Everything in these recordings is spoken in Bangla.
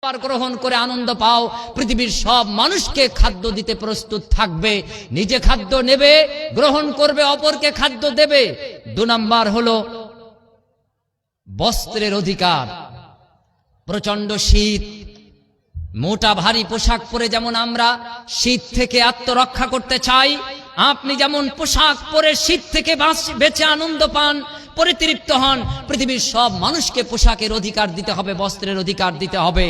গ্রহণ করে আনন্দ পাও। পৃথিবীর সব মানুষকে খাদ্য দিতে প্রস্তুত থাকবে, নিজে খাদ্য নেবে, গ্রহণ করবে, অপরকে খাদ্য দেবে। 2 নাম্বার হলো বস্ত্রের অধিকার। প্রচন্ড শীত, মোটা ভারী পোশাক পরে যেমন আমরা শীত থেকে আত্মরক্ষা করতে চাই, আপনি যেমন পোশাক পরে শীত থেকে বেঁচে আনন্দ পান, পরিতৃপ্ত হন, পৃথিবীর সব মানুষকে পোশাকের অধিকার দিতে হবে, বস্ত্রের অধিকার দিতে হবে।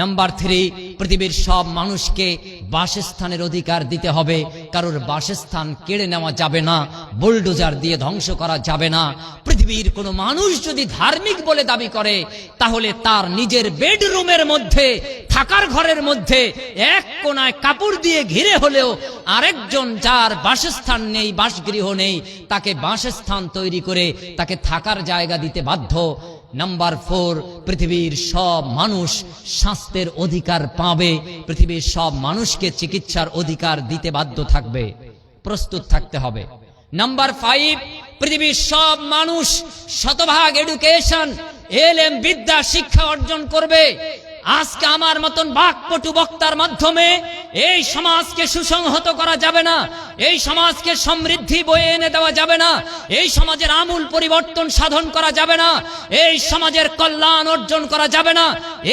নাম্বার 3, পৃথিবীর সব মানুষকে বাসস্থানের অধিকার দিতে হবে। কারোর বাসস্থান কেড়ে নেওয়া যাবে না, বুলডোজার দিয়ে ধ্বংস করা যাবে না। পৃথিবীর কোনো মানুষ যদি ধার্মিক বলে দাবি করে, তাহলে তার নিজের বেডরুমের মধ্যে, থাকার ঘরের মধ্যে এক কোনায় কাপড় দিয়ে ঘিরে হলেও আরেকজন যার বাসস্থান নেই, বাসগৃহ নেই, তাকে বাসস্থান তৈরি করে তাকে থাকার জায়গা দিতে বাধ্য। নাম্বার 4, পৃথিবীর সব মানুষ স্বাস্থ্যের অধিকার পাবে, পৃথিবীর সব মানুষকে চিকিৎসার অধিকার দিতে বাধ্য থাকবে, প্রস্তুত থাকতে হবে। নাম্বার 5, পৃথিবীর সব মানুষ শতভাগ এডুকেশন, এলএম, বিদ্যা, শিক্ষা অর্জন করবে। আজকে আমার মতন বাকপটু বক্তার মাধ্যমে এই সমাজকে সুসংহত করা যাবে না, এই সমাজকে সমৃদ্ধি বয়ে এনে দেওয়া যাবে না, এই সমাজের আমূল পরিবর্তন সাধন করা যাবে না, এই সমাজের কল্যাণ অর্জন করা যাবে না,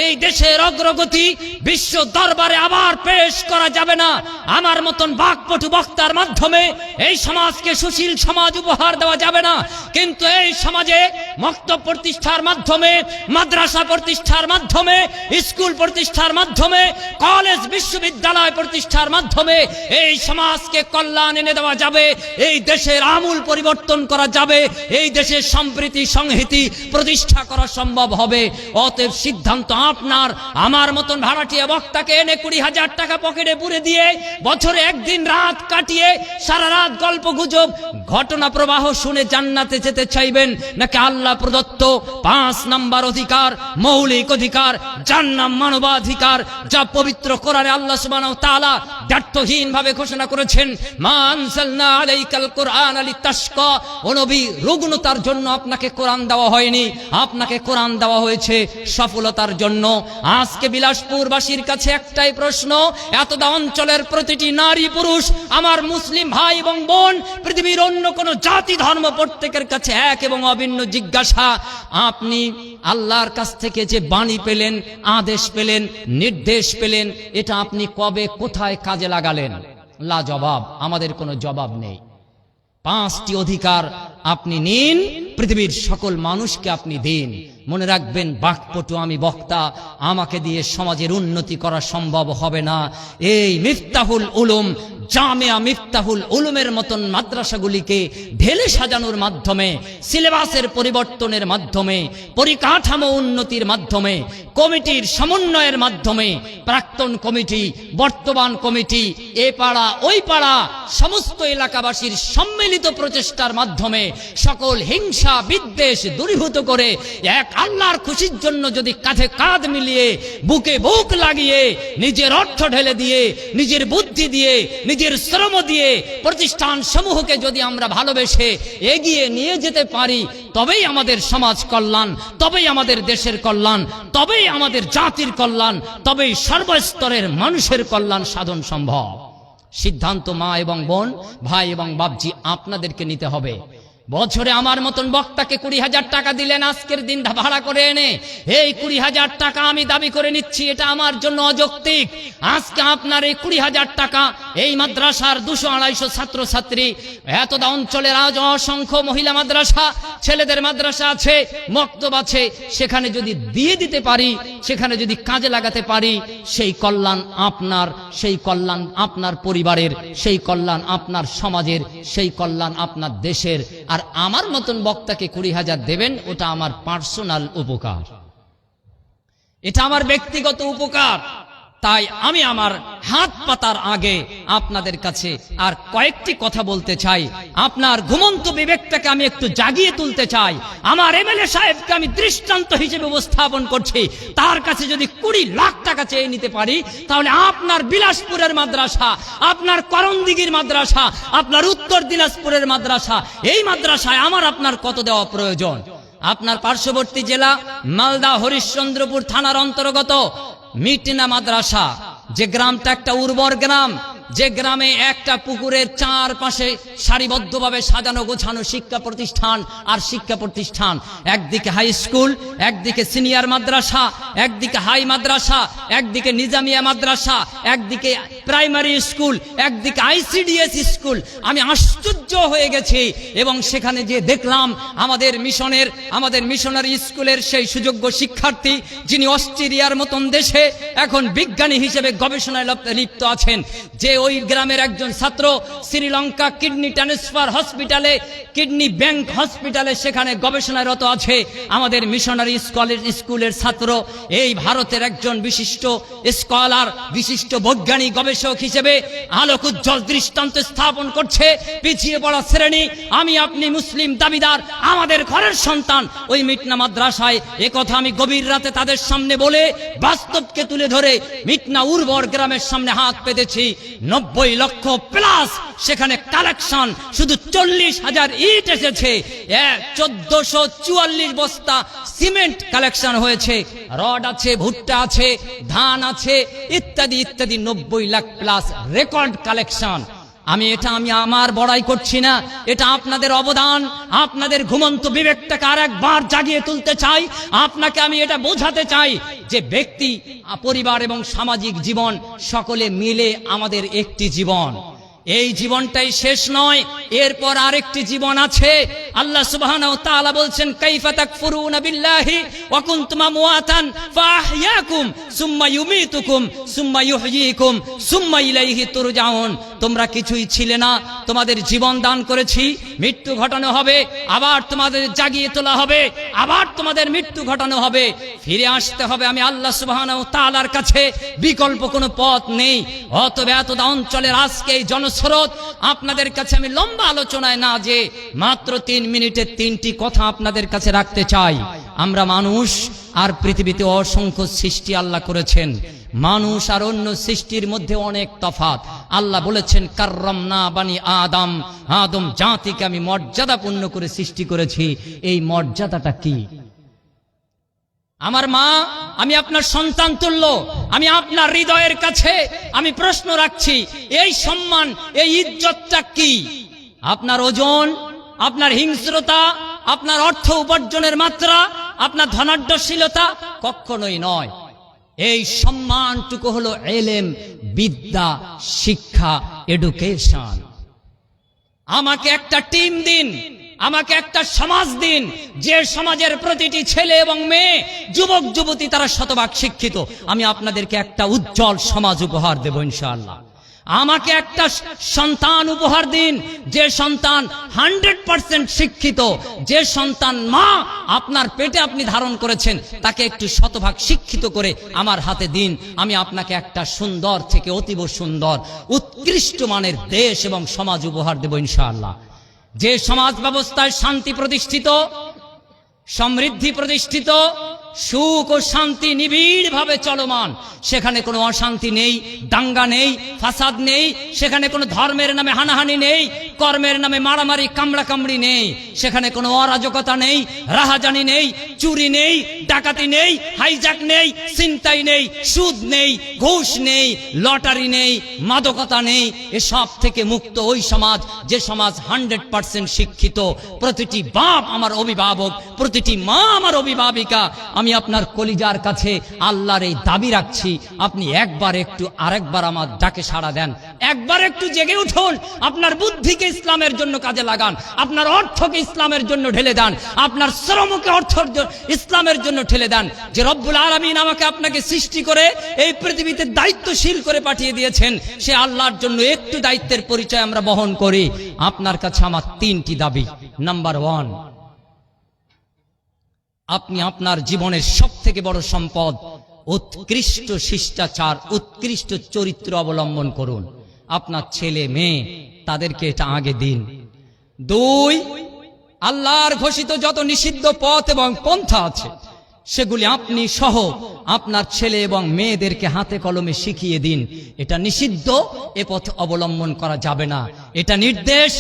এই দেশের অগ্রগতি বিশ্ব দরবারে আবার পেশ করা যাবে না। আমার মতন বাকপটু বক্তার মাধ্যমে এই সমাজকে সুশীল সমাজ উপহার দেওয়া যাবে না। কিন্তু এই সমাজে মক্তব প্রতিষ্ঠার মাধ্যমে, মাদ্রাসা প্রতিষ্ঠার মাধ্যমে, স্কুল প্রতিষ্ঠার মাধ্যমে, কলেজ বিশ্ববিদ্যালয় প্রতিষ্ঠার মাধ্যমে এই সমাজকে কল্যাণ এনে দেওয়া যাবে, এই দেশের আমূল পরিবর্তন করা যাবে, এই দেশের সম্প্রীতি সংহতি প্রতিষ্ঠা করা সম্ভব হবে। অতএব সিদ্ধান্ত আপনার। আমার মতন ভাড়াটিয়া বক্তাকে এনে 20,000 টাকা পকেটে পুরে দিয়ে বছরে একদিন রাত কাটিয়ে সারা রাত গল্প গুজব, ঘটনা প্রবাহ শুনে জান্নাতে যেতে চাইবেন, নাকি আল্লাহ প্রদত্ত 5 নাম্বার অধিকার, মৌলিক অধিকার, যার নাম মানবাধিকার, যা পবিত্র কোরআনে আল্লাহ সুবহানাহু ওয়া তাআলা দ্ব্যর্থহীন ভাবে ঘোষণা করেছেন, মা আনজালনা আলাইকাল কুরআনা লিতাশকা। ও নবী, রুগ্নতার জন্য আপনাকে কোরআন দেওয়া হয়নি, আপনাকে কোরআন দেওয়া হয়েছে সফলতার জন্য। আজকে বিলাসপুরবাসীর কাছে একটাই প্রশ্ন, এতটা অঞ্চলের প্রতিটি নারী পুরুষ, আমার মুসলিম ভাই এবং বোন, পৃথিবীর অন্য কোন জাতি ধর্ম প্রত্যেকের কাছে এক এবং অভিন্ন জিজ্ঞাসা, আপনি আল্লাহর কাছ থেকে যে বাণী পেলেন, আদেশ পেলেন, নির্দেশ পেলেন, এটা আপনি কবে কোথায় কাজে লাগালেন? লা জবাব, আমাদের কোনো জবাব নেই। 5টি অধিকার আপনি নিন, পৃথিবীর সকল মানুষকে আপনি দিন। মনে রাখবেন, বাকপটু আমি বক্তা, আমাকে দিয়ে সমাজের উন্নতি করা সম্ভব হবে না। এই মিফতাহুল উলুম, জামিয়া মিফতাহুল উলুমের মতন মাদ্রাসাগুলিকে ঢেলে সাজানোর মাধ্যমে, সিলেবাসের পরিবর্তনের মাধ্যমে, পরিকাঠামো উন্নতির মাধ্যমে, কমিটির সমন্বয়ের মাধ্যমে, প্রাক্তন কমিটি, বর্তমান কমিটি, এ পাড়া ওই পাড়া, সমস্ত এলাকাবাসীর সম্মিলিত প্রচেষ্টার মাধ্যমে সকল হিংসা বিদ্বেষ দূরীভূত করে এক আল্লাহর খুশির জন্য যদি কাঁধে কাঁধ মিলিয়ে, বুকে বুক লাগিয়ে, নিজের অর্থ ঢেলে দিয়ে, নিজের বুদ্ধি দিয়ে, নিজের শ্রম দিয়ে প্রতিষ্ঠান সমূহকে যদি আমরা ভালোবেসে এগিয়ে নিয়ে যেতে পারি, তবেই আমাদের সমাজ কল্যাণ, তবেই আমাদের দেশের কল্যাণ, তবেই আমাদের জাতির কল্যাণ, তবেই সর্বস্তরের মানুষের কল্যাণ সাধন সম্ভব। সিদ্ধান্ত মা এবং বোন, ভাই এবং বাপজি, আপনাদেরকে নিতে হবে। বছরে আমার মতন বক্তাকে 20,000 টাকা দিলেন আজকের দিন ভাড়া করে এনে, এই 20,000 টাকা আমি দাবি করে নিচ্ছি, এটা আমার জন্য অযৌক্তিক। আজকে আপনার এই 20,000 টাকা এই মাদ্রাসার 200-250 ছাত্রছাত্রী, এতটা অঞ্চলের আজ অসংখ্য মহিলা মাদ্রাসা, ছেলেদের মাদ্রাসা আছে, মক্তব আছে, সেখানে যদি দিয়ে দিতে পারি, সেখানে যদি কাজে লাগাতে পারি, সেই কল্যাণ আপনার, সেই কল্যাণ আপনার পরিবারের, সেই কল্যাণ আপনার সমাজের, সেই কল্যাণ আপনার দেশের। আর আমার মতন বক্তাকে 20,000 দেবেন, ওটা আমার পার্সোনাল উপকার, এটা আমার ব্যক্তিগত উপকার। তাই আমি আমার হাত পাতার আগে আপনাদের কাছে আর কয়েকটি কথা বলতে চাই। আপনার ঘুমন্ত বিবেকটাকে আমি একটু জাগিয়ে তুলতে চাই। আমার এমএলএ সাহেবকে আমি দৃষ্টান্ত হিসেবে উপস্থাপন করছি। তার কাছে যদি 20 লাখ টাকা চেয়ে নিতে পারি, তাহলে আপনার বিলাসপুরের মাদ্রাসা, আপনার করণদিঘির মাদ্রাসা, আপনার উত্তর দিনাজপুরের মাদ্রাসা, এই মাদ্রাসায় আমার আপনার কত দেওয়া প্রয়োজন? আপনার পার্শ্ববর্তী জেলা মালদা হরিশ্চন্দ্রপুর থানার অন্তর্গত মিটনা মাদ্রাসা, যে গ্রামটা একটা উর্বর গ্রাম, যে গ্রামে একটা পুকুরের চারপাশে সারিবদ্ধভাবে সাজানো গোছানো শিক্ষা প্রতিষ্ঠান আর শিক্ষা প্রতিষ্ঠান, একদিকে হাই স্কুল, একদিকে সিনিয়র মাদ্রাসা, একদিকে হাই মাদ্রাসা, একদিকে নিজামিয়া মাদ্রাসা, একদিকে প্রাইমারি স্কুল, একদিকে আইসিডিএস স্কুল। আমি আশ্চর্য হয়ে গেছি এবং সেখানে যে দেখলাম আমাদের মিশনারি স্কুলের সেই সুযোগ্য শিক্ষার্থী যিনি অস্ট্রেলিয়ার মতন দেশে এখন বিজ্ঞানী হিসেবে গবেষণায় লিপ্ত আছেন, যে ওই গ্রামের একজন ছাত্র শ্রীলঙ্কা কিডনি ট্রান্সফার হসপিটালে, কিডনি ব্যাংক হসপিটালে সেখানে গবেষণারত আছে। আমাদের মিশনারি স্কুলের ছাত্র এই ভারতের একজন বিশিষ্ট স্কলার, বিশিষ্ট বৈজ্ঞানিক গবেষক হিসেবে আলোক উজ্জ্বল দৃষ্টান্ত স্থাপন করছে। পিছিয়ে পড়া শ্রেণী, আমি আপনি মুসলিম দাবিদার, আমাদের ঘরের সন্তান ওই মিটনা মাদ্রাসায়, একথা আমি গভীর রাতে তাদের সামনে বলে বাস্তবকে তুলে ধরে মিটনা উর্বর গ্রামের সামনে হাত পেতেছি। 90 লক্ষ প্লাস সেখানে কালেকশন, শুধু 40,000 ইট এসেছে, 1444 বস্তা সিমেন্ট কালেকশন হয়েছে, রড আছে, ভুট্টা আছে, ধান আছে, ইত্যাদি ইত্যাদি। 90 লাখ প্লাস রেকর্ড কালেকশন। আমি আমার বড়াই করছি না, এটা আপনাদের অবদান। আপনাদের ঘুমন্ত বিবেকটাকে আর একবার জাগিয়ে তুলতে চাই। আপনাকে আমি এটা বোঝাতে চাই যে ব্যক্তি, পরিবার এবং সামাজিক জীবন সকলে মিলে আমাদের একটি জীবন। এই জীবনটাই শেষ নয়, এরপর আরেকটি জীবন আছে। আল্লাহ সুবহানাহু ওয়া তাআলা বলছেন, কাইফা তাকফুরুনা বিল্লাহি ওয়া কুনতুম আমওয়াতান ফাআহইয়াকুম সুম্মা ইউমীতুকুম সুম্মা ইউহয়ীকুম সুম্মা ইলাইহি তুরজাউন। তোমরা কিছুই ছিলে না, তোমাদের জীবন দান করেছি, মৃত্যু ঘটানো হবে, আবার তোমাদের জাগিয়ে তোলা হবে, আবার তোমাদের মৃত্যু ঘটানো হবে, ফিরে আসতে হবে আমি আল্লাহ সুবহানাহু ওয়া তাআলার কাছে। বিকল্প কোনো পথ নেই। অতএব অঞ্চলের আজকে এই স্রোত আপনাদের কাছে আমি লম্বা আলোচনায় না যে মাত্র 3 মিনিটের 3টি কথা আপনাদের কাছে রাখতে চাই। আমরা মানুষ, আর পৃথিবীতে অসংখ্য সৃষ্টি আল্লাহ করেছেন। মানুষ আর অন্য সৃষ্টির মধ্যে অনেক তফাৎ। আল্লাহ বলেছেন, কাররামনা বানি আদম, আদম জাতিকে আমি মর্যাদাপূর্ণ করে সৃষ্টি করেছি। এই মর্যাদাটা কি? আমার মা, আমি আপনার সন্তান তুল্য, আমি আপনার হৃদয়ের কাছে আমি প্রশ্ন রাখছি, এই সম্মান, এই ইজ্জতটা কি? আপনার ওজন, আপনার হিংস্রতা, আপনার অর্থ উপার্জনের মাত্রা, আপনার ধনাঢ্যশীলতা কখনোই নয়। এই সম্মানটুকু হলো এলেম, বিদ্যা, শিক্ষা, এডুকেশন। আমাকে একটা টিম দিন, আমাকে একটা সমাজ দিন, যে সমাজের প্রতিটি ছেলে এবং মেয়ে, যুবক যুবতী তারা শতভাগ শিক্ষিত। আমি আপনাদেরকে একটা উজ্জ্বল সমাজ উপহার দেব ইনশাআল্লাহ। আমাকে একটা সন্তান উপহার দিন, যে সন্তান 100% শিক্ষিত, যে সন্তান মা আপনার পেটে আপনি ধারণ করেছেন, তাকে একটু শতভাগ শিক্ষিত করে আমার হাতে দিন। আমি আপনাকে একটা সুন্দর থেকে অতীব সুন্দর, উৎকৃষ্ট মানের দেশ এবং সমাজ উপহার দেব ইনশাআল্লাহ। যে সমাজ ব্যবস্থায় শান্তি প্রতিষ্ঠিত, সমৃদ্ধি প্রতিষ্ঠিত, সুখ ও শান্তি নিবিড়ভাবে চলমান, সেখানে কোনো অশান্তি নেই, দাঙ্গা নেই, ফাসাদ নেই, সেখানে কোনো ধর্মের নামে হানাহানি নেই, কর্মের নামে মারামারি কামড়াকামড়ি নেই, সেখানে কোনো অরাজকতা নেই, রাহাজানি নেই, চুরি নেই, ডাকাতি নেই, হাইজ্যাক নেই, ছিনতাই নেই, সুদ নেই, ঘুষ নেই, লটারি নেই, মাদকতা নেই। এসব থেকে মুক্ত ওই সমাজ, যে সমাজ 100% শিক্ষিত। প্রতিটি বাপ আমার অভিভাবক, প্রতিটি মা আমার অভিভাবিকা। আমি আপনার কলিজার কাছে আল্লাহর এই দাবি রাখছি, আপনি একবার একটু আরেকবার আমার ডাকে সাড়া দেন, একবার একটু জেগে উঠুন, আপনার বুদ্ধিকে ইসলামের জন্য কাজে লাগান, আপনার অর্থকে ইসলামের জন্য ঢেলে দেন, আপনার শ্রমকে ইসলামের জন্য ঠেলে দেন। যে রব্বুল আলামিন আমাকে আপনাকে সৃষ্টি করে এই পৃথিবীতে দায়িত্বশীল করে পাঠিয়ে দিয়েছেন, সে আল্লাহর জন্য একটু দায়িত্বের পরিচয় আমরা বহন করি। আপনার কাছে আমার 3টি দাবি। নাম্বার 1, আপনি আপনার জীবনের সবথেকে বড় সম্পদ উৎকৃষ্ট শিষ্টাচার, উৎকৃষ্ট চরিত্র অবলম্বন করুন। আপনার ছেলে মেয়ে তাদেরকে এটা আগে দিন। 2, আল্লাহর ঘোষিত যত নিষিদ্ধ পথ এবং পন্থা আছে সেগুলি আপনি সহ আপনার ছেলে এবং মেয়েদেরকে হাতে কলমে শিখিয়ে দিন। এটা নিষিদ্ধ, এ পথ অবলম্বন করা যাবে না, এটা নির্দেশ,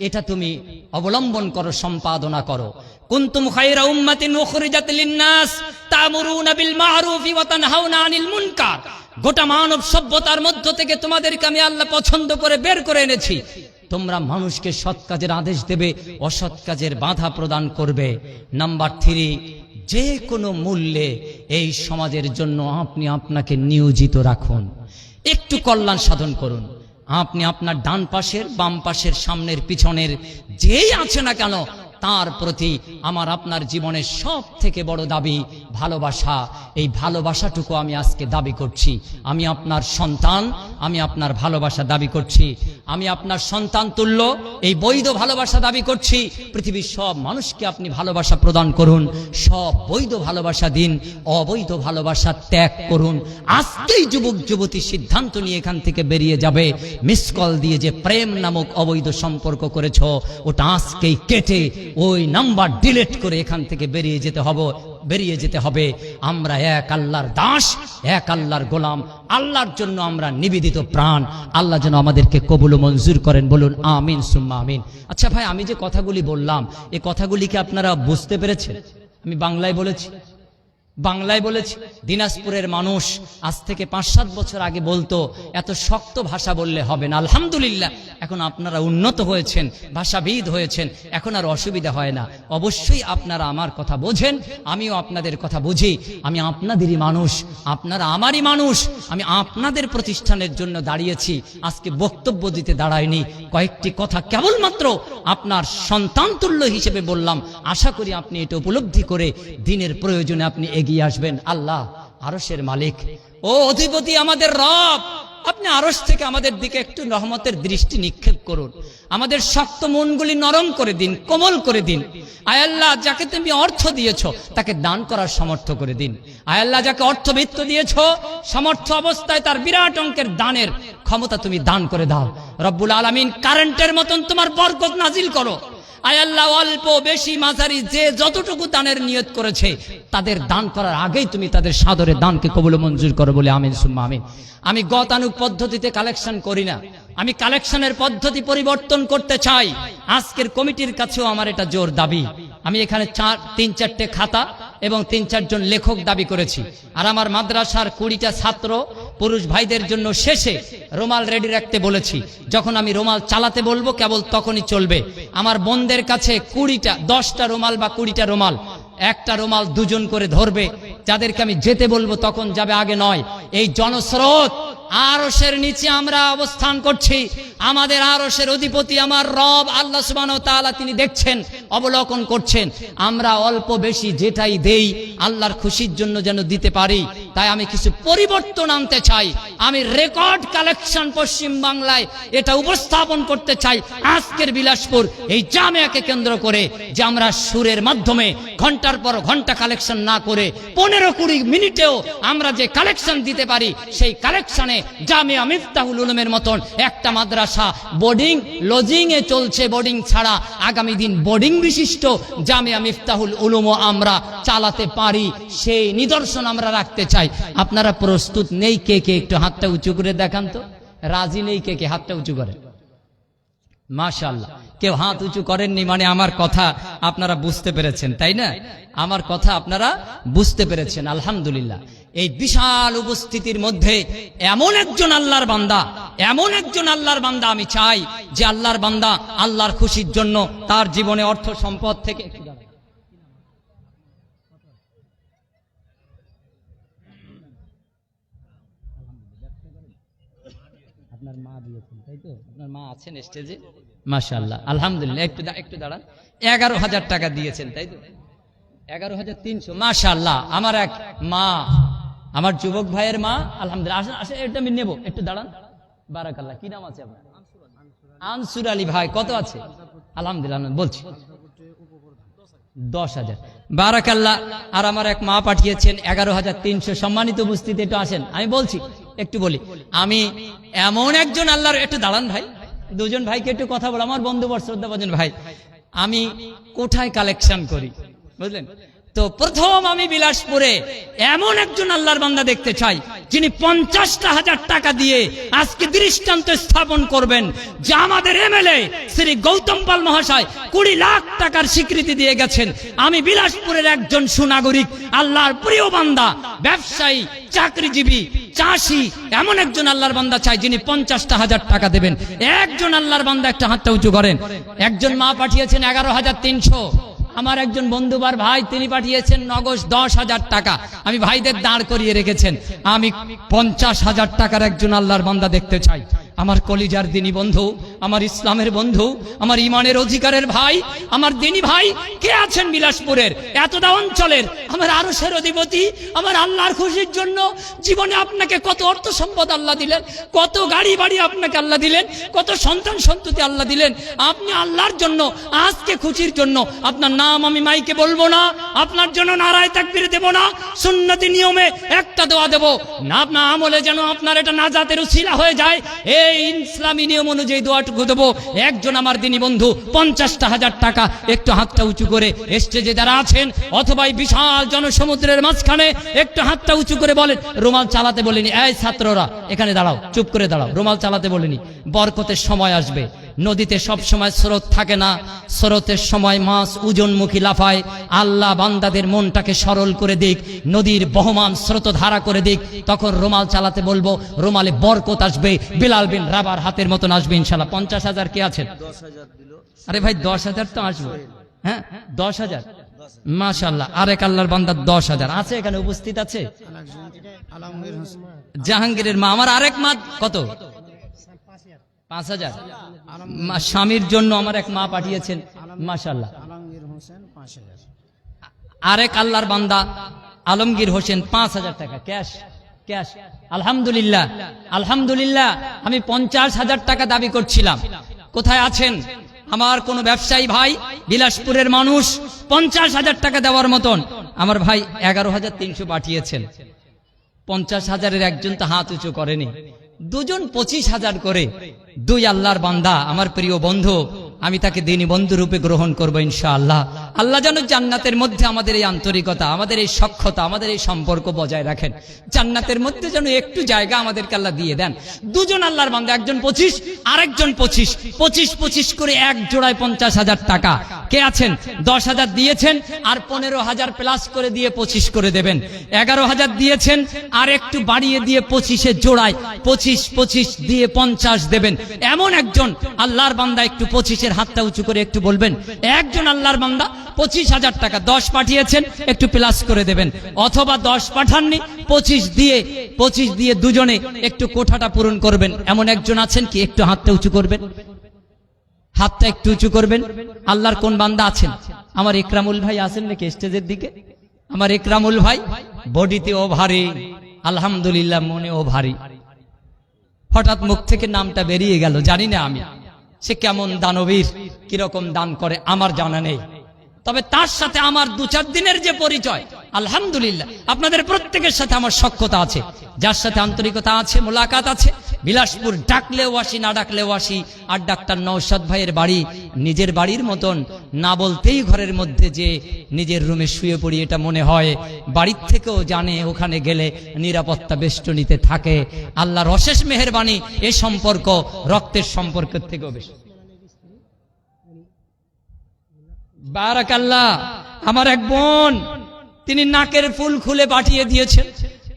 এটা তুমি অবলম্বন করো, সম্পাদনা করো। কুনতুম খায়রা উম্মাতিন উখরিজাত লিন-নাস তা'মুরুনা বিল মা'রুফি ওয়া তানহাউনা আনিল মুনকার। গোটা মানব সভ্যতার মধ্য থেকে তোমাদেরকে আমি আল্লাহ পছন্দ করে বের করে এনেছি, তোমরা মানুষকে সৎ কাজের আদেশ দেবে, অসৎ কাজের বাধা প্রদান করবে। নাম্বার 3, যে কোনো মূল্যে এই সমাজের জন্য আপনি আপনাকে নিয়োজিত রাখুন, একটু কল্যাণ সাধন করুন। আপনি আপনার ডান পাশের, বাম পাশের, সামনের, পিছনের যেই আছে না কেন তার প্রতি আমার আপনার জীবনের সব থেকে বড় দাবি ভালোবাসা। এই ভালোবাসাটুকু আমি আজকে দাবি করছি। আমি আপনার সন্তান, আমি আপনার ভালোবাসা দাবি করছি। আমি আপনার সন্তান তুল্য এই বৈধ ভালোবাসা দাবি করছি। পৃথিবীর সব মানুষকে আপনি ভালোবাসা প্রদান করুন, সব বৈধ ভালোবাসা দিন, অবৈধ ভালোবাসা ত্যাগ করুন। আজকেই যুবক যুবতী সিদ্ধান্ত নিয়ে এখান থেকে বেরিয়ে যাবে। মিস কল দিয়ে যে প্রেম নামক অবৈধ সম্পর্ক করেছ, ওটা আজকেই কেটে ওই নাম্বার ডিলিট করে এখান থেকে বেরিয়ে যেতে হবে। আমরা এক আল্লাহর দাস, এক আল্লাহর গোলাম, আল্লাহর জন্য আমরা নিবেদিত প্রাণ। আল্লাহ যেন আমাদেরকে কবুল ও মঞ্জুর করেন, বলুন আমিন সুম্মা আমিন। আচ্ছা ভাই, আমি যে কথাগুলি বললাম এই কথাগুলিকে আপনারা বুঝতে পেরেছেন? আমি বাংলায় বলেছি, বাংলায় বলেছি। দিনাজপুরের মানুষ আজ থেকে 5-7 বছর আগে বলতো এত শক্ত ভাষা বললে হবে না। আলহামদুলিল্লাহ, এখন আপনারা উন্নত হয়েছেন, ভাষাবিদ হয়েছেন, এখন আর অসুবিধা হয় না। অবশ্যই আপনারা আমার কথা বোঝেন, আমিও আপনাদের কথা বুঝি। আমি আপনাদেরই মানুষ, আপনারা আমারই মানুষ। আমি আপনাদের প্রতিষ্ঠানের জন্য দাঁড়িয়েছি, আজকে বক্তব্য দিতে দাঁড়ায়নি। কয়েকটি কথা কেবলমাত্র আপনার সন্তান তুল্য হিসেবে বললাম। আশা করি আপনি এটা উপলব্ধি করে দিনের প্রয়োজনে আপনি এগিয়ে আসবেন। আল্লাহ আরশের মালিক ও অধিপতি আমাদের রব, আপনি আরশ থেকে আমাদের দিকে একটু রহমতের দৃষ্টি নিক্ষেপ করুন। আমাদের শক্ত মনগুলি নরম করে দিন, কোমল করে দিন। আয় আল্লাহ, যাকে তুমি অর্থ দিয়েছ তাকে দান করার সামর্থ্য করে দিন। আয় আল্লাহ, যাকে অর্থবিত্ত দিয়েছ সামর্থ্য অবস্থায় তার বিরাট অঙ্কের দানের ক্ষমতা তুমি দান করে দাও। রব্বুল আলামিন, কারেন্টের মতন তোমার বরকত নাজিল করো। আয় আল্লাহ, অল্প বেশি মাঝারি যে যতটুকু দানের নিয়ত করেছে তাদের দান করার আগেই তুমি তাদের সাদরে দানকে কবুল মঞ্জুর করো, বলে আমিন সুম্মা আমিন। আমি গতানুগ পদ্ধতিতে কালেকশন করি না, আমি কালেকশনের পদ্ধতি পরিবর্তন করতে চাই। আজকের কমিটির কাছেও আমার এটা জোর দাবি। আমি এখানে 3-4টে খাতা এবং 3-4 জন লেখক দাবি করেছি। আর আমার মাদ্রাসার 20টা ছাত্র পুরুষ ভাইদের জন্য শেষে রুমাল রেডি রাখতে বলেছি। যখন আমি রুমাল চালাতে বলবো কেবল তখনই চলবে। আমার বোনদের কাছে 10টা রুমাল বা 20টা রুমাল, একটা রুমাল 2 জন করে ধরবে। যাদেরকে আমি যেতে বলবো তখন যাবে, আগে নয়। এই জনস্রোত আরশের নিচে আমরা অবস্থান করছি। আমাদের আরশের অধিপতি আমার রব আল্লাহ সুবহানাহু ওয়া তাআলা তিনি দেখছেন, অবলোকন করছেন। আমরা অল্প বেশি যেটাই দেই আল্লাহর খুশির জন্য যেন দিতে পারি। তাই আমি কিছু পরিবর্তন আনতে চাই। আমি রেকর্ড কালেকশন পশ্চিম বাংলায় এটা উপস্থাপন করতে চাই। আজকের বিলাসপুর এই জামিয়াকে কেন্দ্র করে যে আমরা সুরের মাধ্যমে ঘন্টার পর ঘন্টা কালেকশন না করে 15-20 মিনিটেও আমরা যে কালেকশন দিতে পারি, সেই কালেকশনে জামিয়া মিফতাহুল উলুমের মতন একটা মাদ্রাসা বোর্ডিং লজিং এ চলছে। বোর্ডিং ছাড়া আগামী দিন বোর্ডিং বিশিষ্ট জামিয়া মিফতাহুল উলুমও আমরা চালাতে পারি, সেই নিদর্শন আমরা রাখতে চাই। আপনারা প্রস্তুত নেই? কে কে একটু হাতটা উঁচু করে দেখান তো। রাজি নেই কে কে? হাতটা উঁচু করে। মাশাআল্লাহ, কেউ হাত উঁচু করেননি, মানে আমার কথা আপনারা বুঝতে পেরেছেন, তাই না? আমার কথা আপনারা বুঝতে পেরেছেন, আলহামদুলিল্লাহ। এই বিশাল উপস্থিতির মধ্যে এমন একজন আল্লাহর বান্দা, এমন একজন আল্লাহর বান্দা আমি চাই যে আল্লাহর বান্দা আল্লাহর খুশির জন্য তার জীবনে অর্থ সম্পদ থেকে আপনার মা দিয়েছেন, তাই তো? আপনার মা আছেন স্টেজে, মাশাআল্লাহ, আলহামদুলিল্লাহ। একটু দাঁড়ান। 11,000 টাকা দিয়েছেন, তাই তো? 11,300, মাশাআল্লাহ। আমার এক মা, আমার যুবক ভাইয়ের মা, আলহামদুলিল্লাহ। আসেন, এটা আমি নেব। একটু দাঁড়ান। বারাকাল্লাহ। কি নাম আছে আপনার? আনসুর আলী ভাই। কত আছে? আলহামদুলিল্লাহ, বলছি 10,000। বারাকাল্লাহ। আর আমার এক মা পাঠিয়েছেন 11,300। সম্মানিত উপস্থিতি, একটু আসেন, আমি বলছি, একটু বলি। আমি এমন একজন আল্লাহর, একটু দাঁড়ান ভাই, 2 জন ভাইকে একটু কথা বলো, আমার বন্ধু বর শ্রদ্ধা ভাজন ভাই। আমি কোথায় কালেকশন করি বুঝলেন? তো প্রথম আমি বিলাসপুরে এমন একজন আল্লাহর বান্দা দেখতে চাই যিনি 50,000 টাকা দিয়ে আজকে দৃষ্টান্ত স্থাপন করবেন যে আমাদের এমএলএ শ্রী গৌতম পাল মহাশয় 20 লাখ টাকার স্বীকৃতি দিয়ে গেছেন। আমি বিলাসপুরের একজন সুনাগরিক, আল্লাহর প্রিয় বান্দা, ব্যবসায়ী, চাকরিজীবী, চাষি, এমন একজন আল্লাহর বান্দা চাই যিনি 50,000 টাকা দেবেন। একজন আল্লাহর বান্দা একটা হাতটা উঁচু করেন। একজন মা পাঠিয়েছেন 11,300। আমার একজন বন্ধুবার ভাই তিনি পাঠিয়েছেন নগদ 10,000 টাকা। আমি ভাইদের দাঁড় করিয়ে রেখেছেন। আমি 50,000 টাকার একজন আল্লাহর বান্দা দেখতে চাই। আমার কলিজার দিনী বন্ধু, আমার ইসলামের বন্ধু, আমার ইমানের অধিকারের ভাই, আমার দিনী ভাই কে আছেন বিলাসপুরের, এতটা অঞ্চলের, আমার আরশের অধিপতি, আমার আল্লাহর খুশির জন্য জীবনে আপনাকে কত অর্থ সম্পদ আল্লাহ দিলেন, কত গাড়ি বাড়ি আপনাকে আল্লাহ দিলেন, কত সন্তান সন্ততি আল্লাহ দিলেন। আপনি আল্লাহর জন্য আজকে খুশির জন্য আপনার নাম আমি মাইকে বলবো না, আপনার জন্য নারায়ে তাকবীর দেব না, সুন্নতি নিয়মে একটা দোয়া দেব না, আপনার আমলে যেন আপনার এটা নাজাতের উসিলা হয়ে যায়, এই ইসলামী নিয়ম অনুযায়ী দোয়াটুকু দেবো। একজন আমার দিনী বন্ধু 50,000 টাকা, একটু হাতটা উঁচু করে স্টেজে যারা আছেন অথবা এই বিশাল জনসমুদ্রের মাঝখানে একটু হাতটা উঁচু করে বলেন। রুমাল চালাতে বলিনি, এই ছাত্ররা এখানে দাঁড়াও, চুপ করে দাঁড়াও, রুমাল চালাতে বলিনি। বরকতের সময় আসবে, নদীতে সব সময় স্রোত থাকে না, স্রোতের সময় মাছ উজনমুখী লাফায়। আল্লাহ বান্দাদের মনটাকে সরল করে দিক, নদীর বহমান স্রোত ধারা করে দিক, তখন রুমাল চালাতে বলবো, রুমালে বরকত আসবে, বিলাল বিন রাবার হাতের মতন আসবে ইনশাল্লাহ। 50,000 কে আছেন? আরে ভাই 10,000 তো আসবে। হ্যাঁ 10,000, মাশাআল্লাহ। আরেক আল্লাহর বান্দা 10,000 আছে, এখানে উপস্থিত আছে জাহাঙ্গীরের মা। আমার আরেক মা কত? 5,000। স্বামীর জন্য আমার এক মা পাঠিয়েছেন, মাশাআল্লাহ। আরেক আল্লাহর বান্দা আলমগীর হোসেন 5,000 টাকা ক্যাশ, ক্যাশ। আলহামদুলিল্লাহ, আলহামদুলিল্লাহ। আমি 50,000 টাকা দাবি করছিলাম। কোথায় আছেন আমার কোন ব্যবসায়ী ভাই, বিলাসপুরের মানুষ 50,000 টাকা দেওয়ার মতন? আমার ভাই 11,300 পাঠিয়েছেন। 50,000-এর একজন তো হাত উঁচু করেনি, দুজন 25,000 করে। দুই আল্লাহর বান্দা, আমার প্রিয় বন্ধু, আমি তাকে দিনী বন্ধু রূপে গ্রহণ করবো ইনশাআল্লাহ। আল্লাহ যেন জান্নাতের মধ্যে আমাদের এই আন্তরিকতা, আমাদের এই সখ্যতা, আমাদের এই সম্পর্ক বজায় রাখেন। জান্নাতের মধ্যে যেন একটু জায়গা আমাদেরকে আল্লাহ দিয়ে দেন। দুজন আল্লাহর বান্দা, একজন 25, আরেকজন 25, 25 করে এক জোড়ায় 50,000 টাকা। কে আছেন? 10,000 দিয়েছেন, আর 15,000 প্লাস করে দিয়ে 25 করে দেবেন। 11,000 দিয়েছেন, আর একটু বাড়িয়ে দিয়ে 25-এ জোড়ায় 25 দিয়ে 50 দেবেন। এমন একজন আল্লাহর বান্দা একটু 25-এর হাতটা উঁচু করে একটু বলবেন। একজন আল্লাহর বান্দা 25,000 টাকা 10 পাঠিয়েছেন, একটু প্লাস করে দেবেন। অথবা 10 পাঠাননি, 25 দিয়ে দুজনে একটু কোঠাটা পূরণ করবেন। এমন একজন আছেন কি? একটু হাতটা উঁচু করবেন, হাতটা একটু উঁচু করবেন। আল্লাহর কোন বান্দা আছেন? আমার ইকরামুল ভাই আছেন নাকি স্টেজের দিকে? আমার ইকরামুল ভাই বডিতে ও ভারী, আলহামদুলিল্লাহ, মনে ও ভারী। হঠাৎ মুখ থেকে নামটা বেরিয়ে গেল, জানি না আমি সে কেমন দানবীর, কিরকম দান করে আমার জানা নেই। তবে তার সাথে আমার 2-4 দিনের যে পরিচয়, আলহামদুলিল্লাহ, আপনাদের প্রত্যেকের সাথে আমার সখ্যতা আছে, যার সাথে আন্তরিকতা আছে, মোলাকাত আছে। বিলাসপুর ডাকলেও আসি, না ডাকলেও আসি। আর ডাক্তার নওশাদ ভাইয়ের বাড়ি নিজের বাড়ির মতন, না বলতেই ঘরের মধ্যে যে নিজের রুমে শুয়ে পড়ি এটা মনে হয়। বাড়ির থেকেও জানে ওখানে গেলে নিরাপত্তা বেষ্টনীতে থাকে। আল্লাহর অশেষ মেহেরবানি, এই সম্পর্ক রক্তের সম্পর্কের থেকেও বেশি। বারাকাল্লাহ। আমার এক বোন, তিনি নাকের ফুল খুলে পাঠিয়ে দিয়েছেন।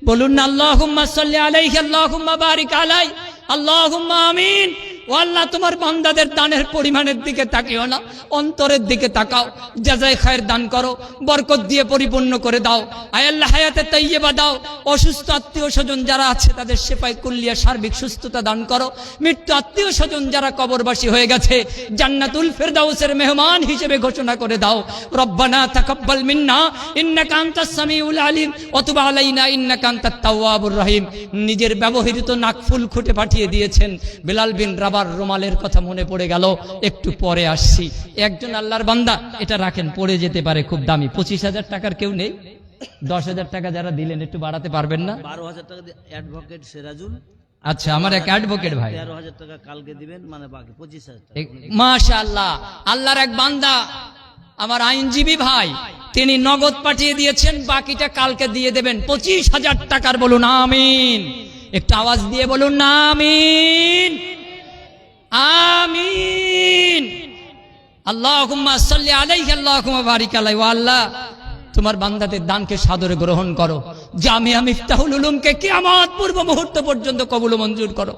বলুন না আল্লাহুম্মা সাল্লি আলাইহি, আল্লাহুম্মা বারিক আলাই, আল্লাহুম্মা আমিন। ও আল্লাহ, তোমার বান্দাদের দানের পরিমাণের দিকে তাকিও না, অন্তরের দিকে তাকাও। জাযায়ে খায়ের দান করো, বরকত দিয়ে পরিপূর্ণ করে দাও। আয় আল্লাহ, হায়াতে তাইয়্যিবা দাও। অসুস্থ আত্মীয় স্বজন যারা আছে তাদের শেফায়ে কুল্লিয়া, সার্বিক সুস্থতা দান করো। মৃত্যু আত্মীয় স্বজন যারা কবরবাসী হয়ে গেছে, জান্নাতুল ফেরদাউসের মেহমান হিসেবে ঘোষণা করে দাও। রব্বানা তাকাব্বাল মিন্না ইন্নাকা আনতাস সামিউল আলিম ওয়া তুব আলাইনা ইন্নাকা আনতাত তাওয়াবুর রহিম। নিজের ব্যবহৃত নাকফুল খুঁটে পাঠিয়ে দিয়েছেন। বিলাল বিন রাবার রুমালের কথা মনে পড়ে গেল, একটু পরে আসছি। একজন আল্লাহর বান্দা, এটা রাখেন, পড়ে যেতে পারে, খুব দামি। 25,000 টাকার কেউ নেই? 10,000 টাকা যারা দিলেন একটু বাড়াতে পারবেন না? 12,000 টাকা অ্যাডভোকেট সিরাজুল। আচ্ছা, আমার এক অ্যাডভোকেট ভাই 13,000 টাকা কালকে দিবেন, মানে বাকি 25,000 টাকা। মাশাআল্লাহ। আল্লাহর এক বান্দা, আমার আইনজীবী ভাই, তিনি নগদ পাঠিয়ে দিয়েছেন, বাকিটা কালকে দিয়ে দেবেন 25,000 টাকার। বলুন আমিন, একটু আওয়াজ দিয়ে বলুন না আমিন, আমিন। আল্লাহুম্মা সাল্লি আলাইহি আল্লাহুম্মা বারিক আলাইহি। ওয়া আল্লাহ, তোমার বান্দাদের দানকে সাদরে গ্রহণ করো। জামিয়া মিফতাহুল উলুমকে কিয়ামত পূর্ব মুহূর্ত পর্যন্ত কবুল ও মঞ্জুর করো।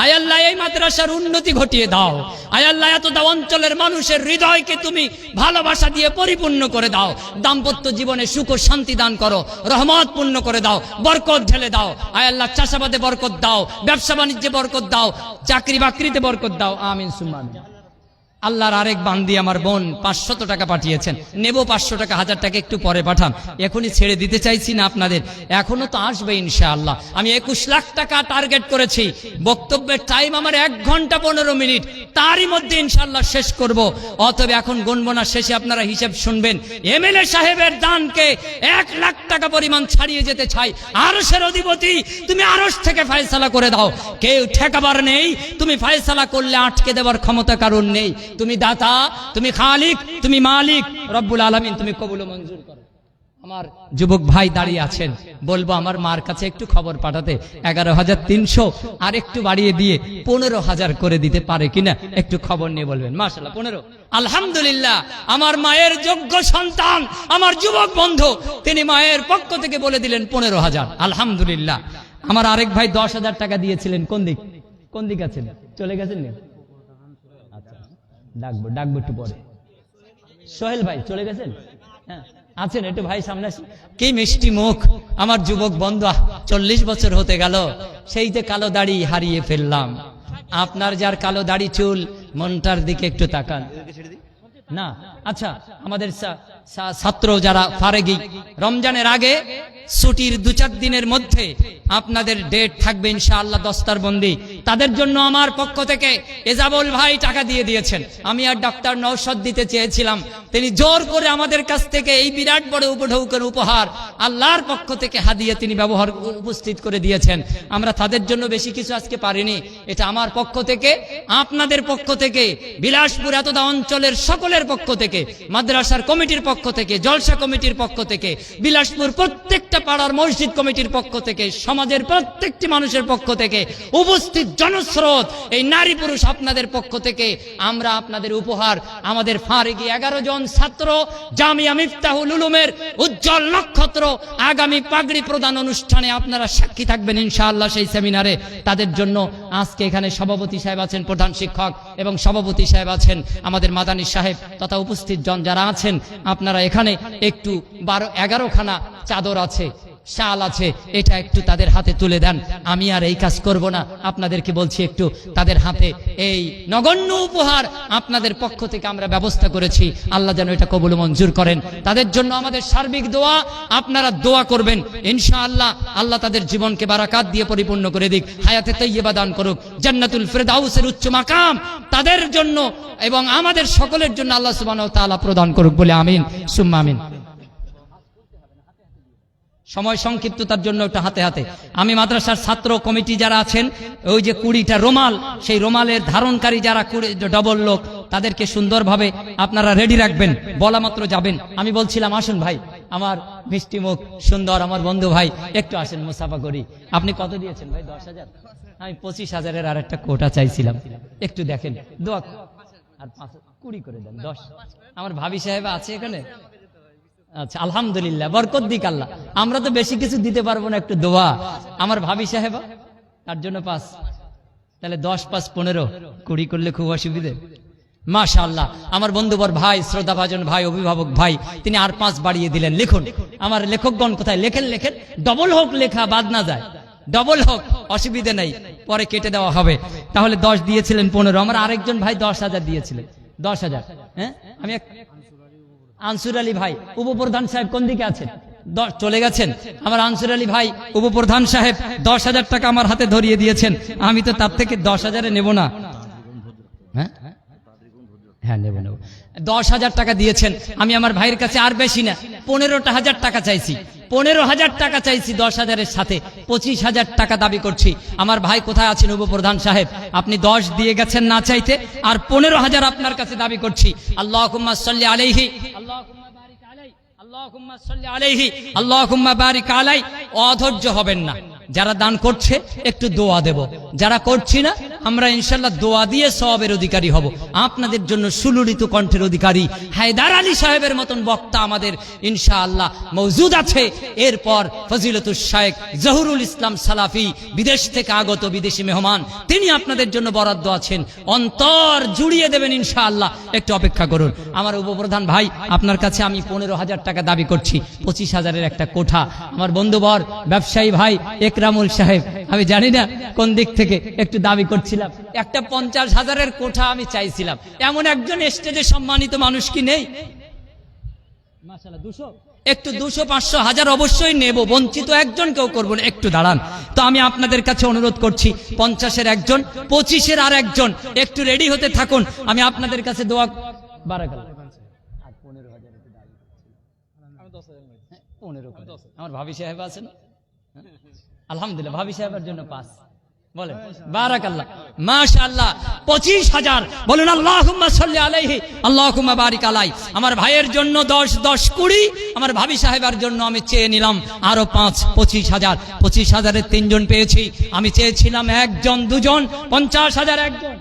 আয় আল্লাহ, এই মাদ্রাসার উন্নতি ঘটিয়ে দাও। আয় আল্লাহ, এতটা অঞ্চলের মানুষের হৃদয়কে তুমি ভালোবাসা দিয়ে পরিপূর্ণ করে দাও। দাম্পত্য জীবনে সুখ ও শান্তি দান করো, রহমত পূর্ণ করে দাও, বরকত ঢেলে দাও। আয় আল্লাহ, চাষাবাদে বরকত দাও, ব্যবসা বাণিজ্যে বরকত দাও, চাকরি বাকরিতে বরকত দাও। আমিন সুম্মা আমিন। আল্লাহর আরেক বান্দি আমার বোন 500 টাকা পাঠিয়েছেন। নেব 500 টাকা, 1000 টাকা একটু পরে পাঠান, এখনই ছেড়ে দিতে চাইছি না আপনাদের, এখনো তো আসবে ইনশাআল্লাহ। আমি 21 লাখ টাকা টার্গেট করেছি। বক্তব্যের টাইম আমার 1 ঘন্টা 15 মিনিট, তারই মধ্যে ইনশাআল্লাহ শেষ করব। অতএব এখন গণনা শেষে আপনারা হিসাব শুনবেন। এমএলএ সাহেবের দানকে 1 লাখ টাকা পরিমাণ ছাড়িয়ে যেতে চাই। আরশের অধিপতি, তুমি আরশ থেকে ফয়সালা করে দাও। কেউ ঠেকাবার নেই, তুমি ফয়সালা করলে আটকে দেওয়ার ক্ষমতা কারণ নেই। তুমি দাতা, তুমি খালিক, তুমি মালিক রব্বুল আলামিন, তুমি কবুল ও মঞ্জুর করো। আমার যুবক ভাই দাঁড়িয়ে আছেন, বলবো আমার মার কাছে একটু খবর পাঠাতে 11,300 আর একটু বাড়িয়ে দিয়ে 15,000 করে দিতে পারে কিনা, একটু খবর নিয়ে বলবেন। মাশাআল্লাহ 15। আলহামদুলিল্লাহ, আমার মায়ের যোগ্য সন্তান, আমার যুবক বন্ধু, তিনি মায়ের পক্ষ থেকে বলে দিলেন 15,000। আলহামদুলিল্লাহ। আমার আরেক ভাই 10,000 টাকা দিয়েছিলেন। কোন দিক আছেন? চলে গেছেন না? ডাকবো একটু পরে। সোহেল ভাই চলে গেছেন? হ্যাঁ আছেন, একটু ভাই সামনে আসেন। কি মিষ্টি মুখ আমার যুবক বন্ধু, 40 বছর হতে গেল সেই যে কালো দাড়ি হারিয়ে ফেললাম। আপনার যার কালো দাড়ি চুল, মনটার দিকে একটু তাকান না। আচ্ছা, আমাদের ছাত্র যারা ফারেগি, রমজানের আগে ছুটির 2-4 দিনের মধ্যে আপনাদের ডেট থাকবে ইনশাআল্লাহ দস্তারবন্দি। তাদের জন্য আমার পক্ষ থেকে এজাবুল ভাই টাকা দিয়ে দিয়েছেন। আমি আর ডক্টর নওশাদ দিতে চেয়েছিলাম, তিনি জোর করে আমাদের কাছ থেকে এই বিরাট বড় উপহার আল্লাহর পক্ষ থেকে হাদিয়া তিনি ব্যবহার উপস্থিত করে দিয়েছেন। আমরা তাদের জন্য বেশি কিছু আজকে পারিনি। এটা আমার পক্ষ থেকে, আপনাদের পক্ষ থেকে, বিলাসপুর এতটা অঞ্চলের সকলের পক্ষ থেকে, মাদ্রাসার কমিটির পক্ষ থেকে, জলসা কমিটির পক্ষ থেকে, বিলাসপুর প্রত্যেকটা পাড়ার মসজিদ কমিটির পক্ষ থেকে, সমাজের প্রত্যেকটি মানুষের পক্ষ থেকে, উপস্থিত জনস্রোত, এই নারী পুরুষ আপনাদের পক্ষ থেকে আমরা আপনাদের উপহার, আমাদের ফারেগি 11 জন ছাত্র জামিয়া মিফতাহুল উলুমের উজ্জ্বল নক্ষত্র আগামী পাগড়ি প্রদান অনুষ্ঠানে আপনারা সাক্ষী থাকবেন ইনশাআল্লাহ সেই সেমিনারে। তাদের জন্য আজকে এখানে সভাপতি সাহেব আছেন, প্রধান শিক্ষক এবং সভাপতি সাহেব আছেন, আমাদের মাদানী সাহেব তথা উপস্থিত জন যারা আছেন, আপনারা এখানে একটু 12-11 খানা চাদর আছে, শাল আছে, এটা একটু তাদের হাতে তুলে দেন। আমি আর এই কাজ করব না, আপনাদেরকে বলছি একটু তাদের হাতে এই নগণ্য উপহার আপনাদের পক্ষ থেকে আমরা ব্যবস্থা করেছি। আল্লাহ যেন এটা কবুল মঞ্জুর করেন। তাদের জন্য আমাদের সার্বিক দোয়া, আপনারা দোয়া করবেন ইনশাআল্লাহ। আল্লাহ তাদের জীবনকে বারাকাত দিয়ে পরিপূর্ণ করে দিক, হায়াতে তাইয়্যিবা দান করুক, জান্নাতুল ফিরদাউসের উচ্চ মাকাম তাদের জন্য এবং আমাদের সকলের জন্য আল্লাহ সুবহানাহু ওয়া তাআলা প্রদান করুক বলে আমিন সুম্মা আমিন। সময় সংক্ষিপ্ততার জন্য একটা হাতে হাতে আমি মাদ্রাসার ছাত্র কমিটি যারা আছেন, ওই যে 20টা রুমাল, সেই রুমালের ধারণকারী যারা ডবল লোক, তাদেরকে সুন্দরভাবে আপনারা রেডি রাখবেন, বলা মাত্র যাবেন। আমি বলছিলাম আসুন ভাই, আমার মিষ্টি মুখ সুন্দর আমার বন্ধু ভাই, একটু আসেন মুসাফা করি। আপনি কত দিয়েছেন ভাই? 10,000। আমি 25,000-এর আর একটা কোটা চাইছিলাম, একটু দেখেন দোয়া, আর 20 করে দেন। 10 আমার ভাবি সাহেব আছে এখানে। আচ্ছা আলহামদুলিল্লাহ, বরকত দিক আল্লাহ। আমরা তো বেশি কিছু দিতে পারবো না, একটু দোয়া আমার ভাবি সাহেবা, তার জন্য 5, তাহলে 10 5 15 20 করলে খুব অসুবিধে। মাশাআল্লাহ, আমার বন্ধুবর ভাই, শ্রদ্ধাভাজন ভাই, অভিভাবক ভাই, তিনি আর 5 বাড়িয়ে দিলেন। লিখুন, আমার লেখকগণ কোথায়? লেখেন, ডবল হোক, লেখা বাদ না যায়, ডবল হোক, অসুবিধে নাই, পরে কেটে দেওয়া হবে। তাহলে 10 দিয়েছিলেন 15। আমার আরেকজন ভাই 10,000 দিয়েছিলেন। 10,000। হ্যাঁ, আমি আনসুর আলী ভাই উপপ্রধান সাহেব কোন দিকে আছেন? চলে গেছেন। আমার আনসুর আলী ভাই উপপ্রধান সাহেব 10,000 টাকা আমার হাতে ধরিয়ে দিয়েছেন। আমি তো তার থেকে 10,000-এ নেব না। হ্যাঁ নেব। 10,000 টাকা দিয়েছেন। আমি আমার ভাইয়ের কাছে আর বেশি না 15,000 টাকা চাইছি। 15,000 টাকা চাইছি 10,000-এর সাথে 25,000 টাকা দাবি করছি। আমার ভাই কোথায় আছেন উপপ্রধান সাহেব? আপনি 10 দিয়ে গেছেন না চাইতে, আর 15,000 আপনার কাছে দাবি করছি। আল্লাহুম্মা সাল্লি আলাইহি, আল্লাহুম্মা বারিক আলাইহি। আল্লাহুম্মা সাল্লি আলাইহি আল্লাহুম্মা বারিক আলাই। অধৈর্য হবেন না। যারা দান করছে একটু দোয়া দেব, যারা করছি না আমরা ইনশাআল্লাহ দোয়া দিয়ে সওয়াবের অধিকারী হব। আপনাদের জন্য সুললিত কণ্ঠের অধিকারী হায়দার আলী সাহেবের মতন বক্তা আমাদের ইনশাআল্লাহ মওজুদ আছে। এরপর ফজিলতুল শাইখ জহুরুল ইসলাম সালাফি, বিদেশ থেকে আগত বিদেশি মেহমান, তিনি আপনাদের জন্য বরাদ্দ আছেন। অন্তর জুড়িয়ে দেবেন ইনশাআল্লাহ। একটু অপেক্ষা করুন। আমার উপপ্রধান ভাই, আপনার কাছে আমি 15,000 টাকা দাবি করছি, 25,000-এর একটা কোঠা। আমার বন্ধুবর ব্যবসায়ী ভাই একরামুল সাহেব, আমি জানি না কোন দিক থেকে একটু দাবি করছিলাম, একটা 50,000-এর কোঠা আমি চাইছিলাম। এমন একজন স্টেজে সম্মানিত মানুষ কি নেই? মাশাআল্লাহ, 200 একটু 200, 500, 1000 অবশ্যই নেব, বঞ্চিত একজন কেউ করবো না। একটু দাঁড়ান তো, আমি আপনাদের কাছে অনুরোধ করছি, 50-এর একজন, 25-এর আর একজন, একটু রেডি হতে থাকুন। আমি আপনাদের কাছে দোয়া বারাকাল্লাহ। আমার ভাবি সাহেব আছেন, আলহামদুলিল্লাহ, ভাবি সাহেবের জন্য 5 বলেন, বারাকাল্লাহ, মাশাআল্লাহ, 25,000 বলেন আল্লাহুম্মা সাল্লি আলাইহি আল্লাহুম্মা বারিক আলাই। আমার ভাইয়ের জন্য 10, 10, 20, আমার ভাবি সাহেবের জন্য আমি চেয়ে নিলাম আরো 5, 25,000। 25,000-এর 3 জন পেয়েছি। আমি চেয়েছিলাম 1 জন, 2 জন, 50,000 একজন।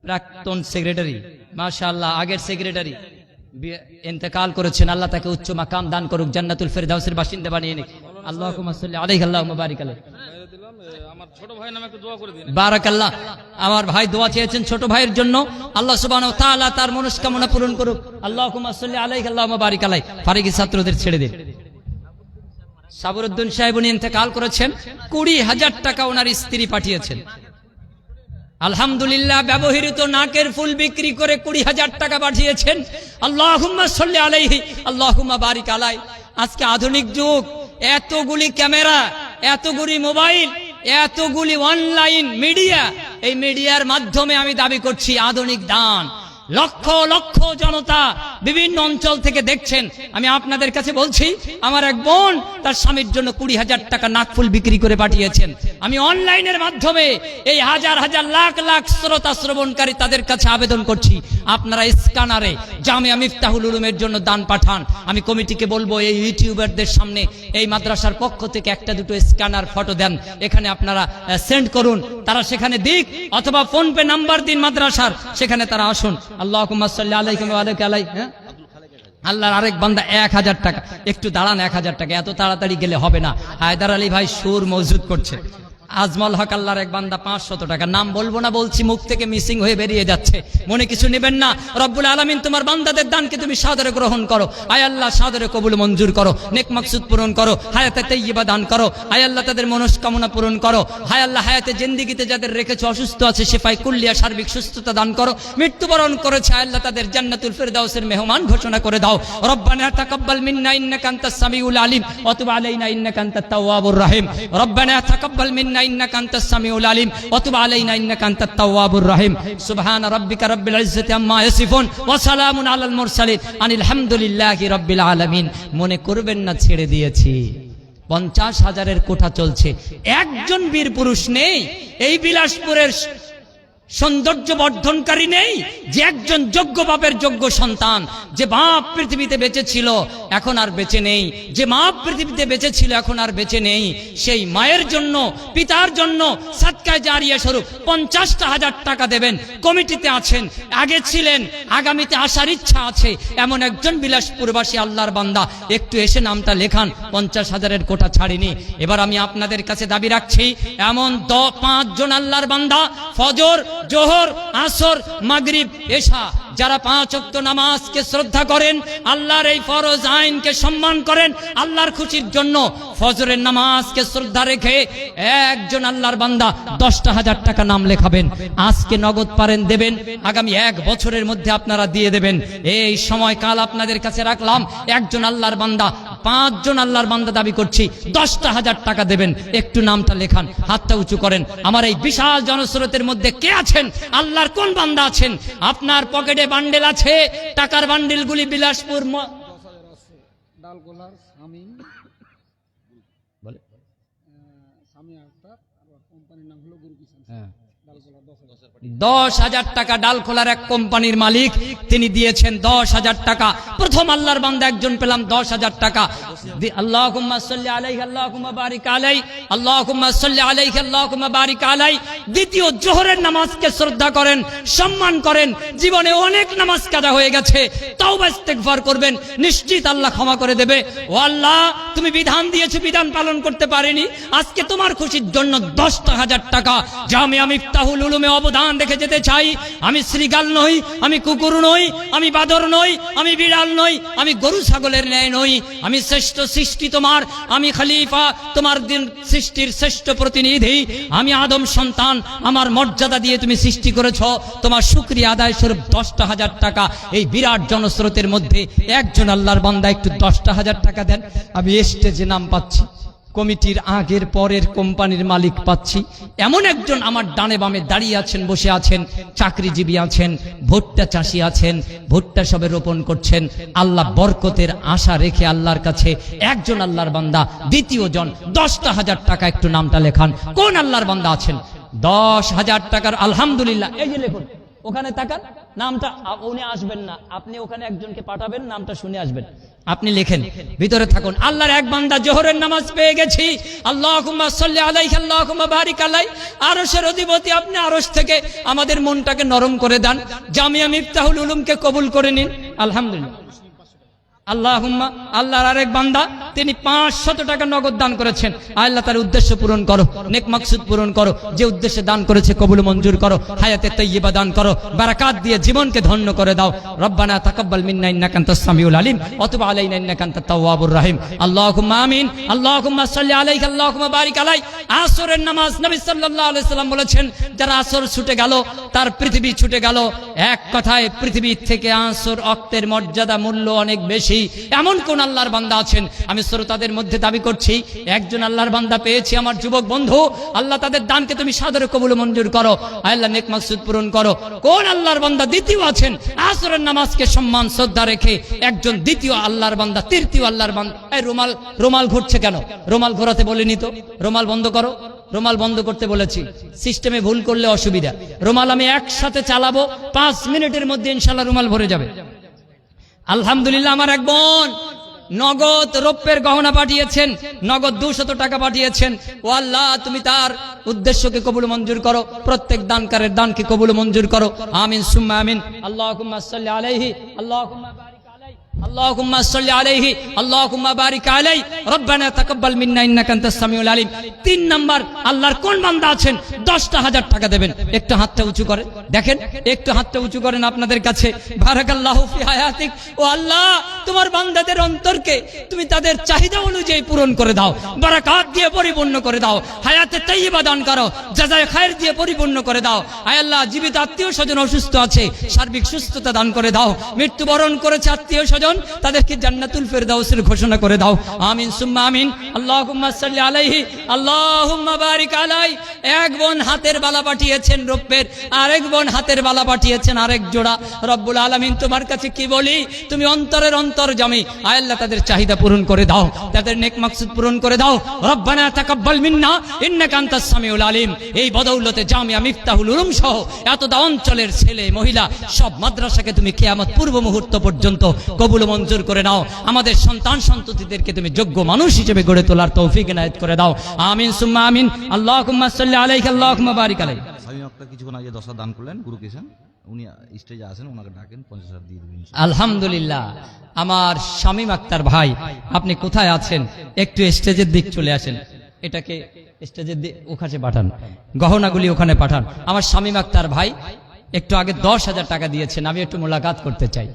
প্রাক্তন সেক্রেটারি, মাশাআল্লাহ, আগের সেক্রেটারি ইন্তেকাল করেছেন, আল্লাহ তাকে উচ্চ মাকাম দান করুক, জান্নাতুল ফেরদাউসের বাসিন্দা বানিয়ে নিক। আল্লাহুম্মা সাল্লি আলাইহি আল্লাহুম্মা বারিক আলাইহি। আমার ছোট ভাই নামে একটু দোয়া করে দিন। বারাকাল্লাহ, আমার ভাই দোয়া চেয়েছেন ছোট ভাইয়ের জন্য, আল্লাহ সুবহানাহু ওয়া তাআলা তার মনস্কামনা পূরণ করুক। আল্লাহুম্মা সাল্লি আলাইহি আল্লাহুম্মা বারিক আলাইহি। ফারিগি ছাত্রদের ছেড়ে দিন। সাবরুদ্দিন সাহেব উনি ইন্তেকাল করেছেন, 20,000 টাকা ওনার স্ত্রী পাঠিয়েছেন। আলহামদুলিল্লাহ, ব্যবহৃত নাকের ফুল বিক্রি করে 20,000 টাকা পাঠিয়েছেন। আল্লাহুম্মা সাল্লি আলাইহি আল্লাহুম্মা বারিক আলাই। আজকে আধুনিক যুগ, এতগুলি ক্যামেরা, এতগুলি মোবাইল, এতগুলি অনলাইন মিডিয়া, এই মিডিয়ার মাধ্যমে আমি দাবি করছি আধুনিক দান। লক্ষ লক্ষ জনতা বিভিন্ন অঞ্চল থেকে দেখছেন। আমি আপনাদের কাছে বলছি, আমার এক বোন তার স্বামীর জন্য 20,000 টাকা নাকফুল বিক্রি করে পাঠিয়েছেন। আমি অনলাইনের মাধ্যমে এই হাজার হাজার লাখ লাখ শ্রোতা শ্রবণকারী তাদের কাছে আবেদন করছি, আপনারা স্ক্যানারে জামিয়া মিফতাহুল উলুমের জন্য দান পাঠান। আমি কমিটিকে বলবো, এই ইউটিউবারদের সামনে এই মাদ্রাসার পক্ষ থেকে 1-2 স্ক্যানার ফটো দেন, এখানে আপনারা সেন্ড করুন, তারা সেখানে দিক, অথবা ফোন পে নাম্বার দিন মাদ্রাসার, সেখানে তারা আসুন। আল্লাহুম্মা সাল্লি আলাইহি ওয়া আলাইহি। আল্লাহর আরেক বান্দা 1,000 টাকা। একটু দাঁড়ান, 1,000 টাকা এত তাড়াতাড়ি গেলে হবে না। হায়দার আলী ভাই সুর মজুদ করছে। আজমল হক আল্লাহর এক বান্দা 500 টাকা, নাম বলবো না বলছি, মুখ থেকে মিসিং হয়ে বেরিয়ে যাচ্ছে, মনে কিছু নেবেন না। রব্বুল আলামিন তোমার বান্দাদের দানকে তুমি সাদরে গ্রহণ করো। আয় আল্লাহ, সাদরে কবুল মঞ্জুর করো, নেক মাকসুদ পূরণ করো, হায়াতে তাইয়্যিবা দান করো। আয় আল্লাহ, তাদের মনস্কামনা পূরণ করো। হায় আল্লাহ, হায়াতে জিন্দেগিতে যাদের রেখেছো অসুস্থ আছে, শিফায়ে কুল্লিয়া সার্বিক সুস্থতা দান করো। মৃত্যুবরণ করেছে, আয় আল্লাহ, তাদের জান্নাতুল ফিরদাউসের মেহমান ঘোষণা করে দাও। রব্বানা তাকাব্বাল মিন্না ইন্নাকা আনতাস সামিউল আলিম ওয়া তুব আলাইনা ইন্নাকা আনতাত তাওয়াবুর রহিম। রব্বানা তাকাব্বাল মিন্না ইন্নাকা আনতাস সামিউল আলিম ওয়া তুব আলাইনা ইন্নাকা আনতাত তাওয়াবুর রহিম। সুবহানা রাব্বিকা রাব্বিল ইজ্জাতি আম্মা ইয়াসিফুন ওয়া সালামুন আলাল মুরসালিন আনিল হামদুলিল্লাহি রাব্বিল আলামিন। মনে করবেন না ছেড়ে দিয়েছি। 50,000-এর কোঠা চলছে, একজন বীর পুরুষ নেই এই বিলাসপুরের সৌন্দর্য বর্ধনকারী নেই যে একজন যোগ্য বাপের যোগ্য সন্তান, যে বাপ পৃথিবীতে বেঁচে ছিল এখন আর বেঁচে নেই, যে মা পৃথিবীতে বেঁচে ছিল এখন আর বেঁচে নেই। সেই মায়ের জন্য, পিতার জন্য সাদকায়ে জারিয়া স্বরূপ 50,000 টাকা দেবেন। কমিটিতে আছেন, আগে ছিলেন, আগামীতে আসার ইচ্ছা আছে এমন একজন বিলাসপুরবাসী আল্লাহর বান্দা, একটু এসে নামটা লেখান। 50,000-এর কোঠা ছাড়িনি। এবার আমি আপনাদের কাছে দাবি রাখছি, এমন 5 জন আল্লাহর বান্দা, ফজর, জোহর, আসর, মাগরিব, এশা, যারা 5 ওয়াক্ত নামাজকে শ্রদ্ধা করেন, আল্লাহর এই ফরজ আইনকে সম্মান করেন, আল্লাহর খুশির জন্য ফজরের নামাজকে শ্রদ্ধা রেখে একজন আল্লাহর বান্দা 10,000 টাকা নাম লেখাবেন। আজকে নগদ পারেন দেবেন, আগামী 1 বছরের মধ্যে আপনারা দিয়ে দেবেন। এই সময় কাল আপনাদের কাছে রাখলাম, একজন আল্লাহর বান্দা, 5 জন আল্লাহর বান্দা দাবি করছি 10,000 টাকা দেবেন। একটু নামটা লেখান, হাতটা উঁচু করেন। আমার এই বিশাল জনস্রোতের মধ্যে কে আছেন? আল্লাহর কোন বান্দা আছেন? আপনার পকেটে বান্ডেল আছে, টাকার বান্ডেলগুলি বিলাসপুর ডালগোলার শামীম বলে, শামীম আক্তার, আর কোম্পানির নাম হলো গুরু কিষান। হ্যাঁ, 10,000 টাকা ডালখোলার এক কোম্পানির মালিক, তিনি দিয়েছেন 10,000 টাকা। প্রথম আল্লাহর বান্দা একজন পেলাম 10,000 টাকা। আল্লাহুম্মা সাল্লি আলাইহি আল্লাহুম্মা বারিক আলাইহি আল্লাহুম্মা সাল্লি আলাইহি আল্লাহুম্মা বারিক আলাইহি। দ্বিতীয় জোহরের নামাজকে শ্রদ্ধা করেন, সম্মান করেন। জীবনে অনেক নামাজ কাজা হয়ে গেছে, তাওবা ইস্তেগফার করবেন, নিশ্চিত আল্লাহ ক্ষমা করে দেবে। ও আল্লাহ, তুমি বিধান দিয়েছো, বিধান পালন করতে পারিনি, আজকে তোমার খুশির জন্য 10,000 টাকা জামিয়া মিফতাহুল উলুমে অবদান রেখে যেতে চাই। আমি শ্রীগাল নই, আমি কুকুর নই, আমি বাদর নই, আমি বিড়াল নই, আমি গরু ছাগলের ন্যায় নই। আমি শ্রেষ্ঠ সৃষ্টি তোমার, আমি খলিফা তোমার দিন সৃষ্টির শ্রেষ্ঠ প্রতিনিধি। আমি আদম সন্তান, আমার মর্যাদা দিয়ে তুমি সৃষ্টি করেছো। তোমার শুকরিয়া আদায় স্বরূপ 10,000 টাকা। এই বিরাট জনস্রোতের মধ্যে একজন আল্লাহর বান্দা একটু 10,000 টাকা দেন। আমি স্টেজে নাম পাচ্ছি, কমিটির আগের পরের কোম্পানির মালিক পাচ্ছি, এমন একজন আমার ডানে বামে দাঁড়িয়ে আছেন, বসে আছেন, চাকরিজীবী আছেন, ভুট্টা চাষি আছেন, ভুট্টা সবে রোপণ করছেন। আল্লাহ বরকতের আশা রেখে আল্লাহর কাছে একজন আল্লাহর বান্দা, দ্বিতীয় জন 10,000 টাকা। একটু নামটা লেখান, কোন আল্লাহর বান্দা আছেন 10,000 টাকার? আলহামদুলিল্লাহ। এই যে লেখুন, ওখানে তাকান, নামটা উনি আসবেন না, আপনি ওখানে একজনকে পাঠাবেন, নামটা শুনে আসবেন। আপনি লেখেন, ভিতরে থাকুন। আল্লাহর এক বান্দা জোহরের নামাজ পেয়ে গেছি। আল্লাহুম্মা সাল্লি আলাইহি আল্লাহুম্মা বারিক আলাইহি। আরশের অধিপতি, আপনি আরশ থেকে আমাদের মনটাকে নরম করে দেন, জামিয়া মিফতাহুল উলুমকে কবুল করে নিন। আলহামদুলিল্লাহ। আল্লাহুম্মা, আল্লাহর আরেক বান্দা, তিনি 500 টাকা নগদ দান করেছেন। আল্লাহ তার উদ্দেশ্য পূরণ করো, নেক মাকসুদ পূরণ করো। যে উদ্দেশ্যে দান করেছে কবুল মঞ্জুর করো, হায়াতে তাইয়্যিবা দান করো, বারাকাত দিয়ে জীবনকে ধন্য করে দাও। রব্বানা তাকাব্বাল মিন্না ইন্নাকা আনতাস সামিউল আলিম ওয়া তুব আলাইনা ইন্নাকা আনতাত তাওয়াবুর রহিম। আল্লাহুম্মা আমিন। আল্লাহুম্মা সাল্লি আলাইহি আল্লাহুম্মা বারিক আলাইহি। আসরের নামাজ নবী সাল্লাল্লাহু আলাইহি সাল্লাম বলেছেন, যারা আসর ছুটে গেল তার পৃথিবী ছুটে গেল। এক কথায় পৃথিবী থেকে আসর ওয়াক্তের মর্যাদা মূল্য অনেক বেশি। এমন কোন আল্লাহর বান্দা আছেন? আমি শ্রোতাদের মধ্যে দাবি করছি, একজন আল্লাহর বান্দা পেয়েছি। আমার যুবক বন্ধু, আল্লাহ তাদের দানকে তুমি সাদরে কবুল মঞ্জুর করো, আল্লাহ নেক মাকসুদ পূরণ করো। কোন আল্লাহর বান্দা দ্বিতীয় আছেন? আসরের নামাজকে সম্মান শ্রদ্ধা রেখে একজন দ্বিতীয় আল্লাহর বান্দা, তৃতীয় আল্লাহর বান্দা। এই রুমাল ঘুরছে কেন? রুমাল ঘোরাতে বলিনি তো, রুমাল বন্ধ করো। রুমাল বন্ধ করতে বলেছি, সিস্টেমে ভুল করলে অসুবিধা। রুমাল আমি একসাথে চালাবো, 5 মিনিটের মধ্যে ইনশাআল্লাহ রুমাল ভরে যাবে। আলহামদুলিল্লাহ। আমার এক বোন নগদ রৌপ্যের গহনা পাঠিয়েছেন, নগদ 200 টাকা পাঠিয়েছেন। ও আল্লাহ, তুমি তার উদ্দেশ্যকে কবুল মঞ্জুর করো, প্রত্যেক দানকারের দানকে কবুল মঞ্জুর করো। আমিন সুম্মা আমিন। আল্লাহুম্মা সাল্লি আলাইহি আল্লাহুম্মা বারিক আলাইহি আল্লাহুম্মা সাল্লি আলাইহি আল্লাহুম্মা বারিক আলাইহি। রব্বানা তাকাব্বাল মিন্না ইন্নাকা আনতাস সামিউল আলিম। 3 নাম্বার আল্লাহর কোন বান্দা আছেন 10,000 টাকা দেবেন? একটু হাতটা উঁচু করেন, দেখেন, একটু হাতটা উঁচু করেন আপনাদের কাছে। বারাকাল্লাহু ফি হায়াতিক। ও আল্লাহ, তোমার বান্দাদের অন্তরকে তুমি তাদের চাহিদা অনুযায়ী পূরণ করে দাও, বারাকাত দিয়ে পরিপূর্ণ করে দাও, হায়াতে তাইয়্যিবা দান করো, জাযায়ে খায়ের দিয়ে পরিপূর্ণ করে দাও। আয় আল্লাহ, জীবিত আত্মীয় স্বজন অসুস্থ আছে, সার্বিক সুস্থতা দান করে দাও। মৃত্যুবরণ করেছে আত্মীয় স্বজন, তাদেরকে জান্নাতুল ফেরদাউসের ঘোষণা করে দাও। আমিন সুম্মা আমিন। আল্লাহুম্মা সাল্লি আলাইহি আল্লাহুম্মা বারিক আলাইহি। এক বোন হাতের বালা পাঠিয়েছেন রৌপ্যের, আরেক বোন হাতের বালা পাঠিয়েছেন আরেক জোড়া। রব্বুল আলামিন, তোমার কাছে কি বলি, তুমি অন্তরের অন্তর্যামী। আয় আল্লাহ, তাদের চাহিদা পূরণ করে দাও, তাদের নেক মাকসুদ পূরণ করে দাও। রব্বানা তাকাব্বাল মিন্না ইন্নাকা আনতাস সামিউল আলিম। এই বদৌলতে জামিয়া মিফতাহুল উলুম সহ এতটা অঞ্চলের ছেলে মহিলা সব মাদ্রাসাকে তুমি কিয়ামত পূর্ব মুহূর্ত পর্যন্ত কবুল মঞ্জুর করে নাও। আমাদের সন্তান সন্ততিদেরকে তুমি যোগ্য মানুষ হিসেবে গড়ে তোলার তৌফিক ইনায়েত করে দাও। আমিন সুম্মা আমিন। আল্লাহুম্মা সাল্লি আলাইহি আল্লাহুম্মা বারিক আলাইহি। স্বামী আপনার কিছুক্ষণ আগে 10 দান করলেন, গুরু কিষান, উনি স্টেজে আছেন, ওনাকে ডাকেন, 50,000 দিয়ে দেবেন। আলহামদুলিল্লাহ। আমার শামীম আক্তার ভাই, আপনি কোথায় আছেন? একটু স্টেজের দিক চলে আসেন, এটাকে স্টেজের দিক ওখানে পাঠান, গহনাগুলি ওখানে পাঠান। আমার শামীম আক্তার ভাই একটু আগে 10,000 টাকা দিয়েছেন, আমি একটু মোলাকাত করতে চাই।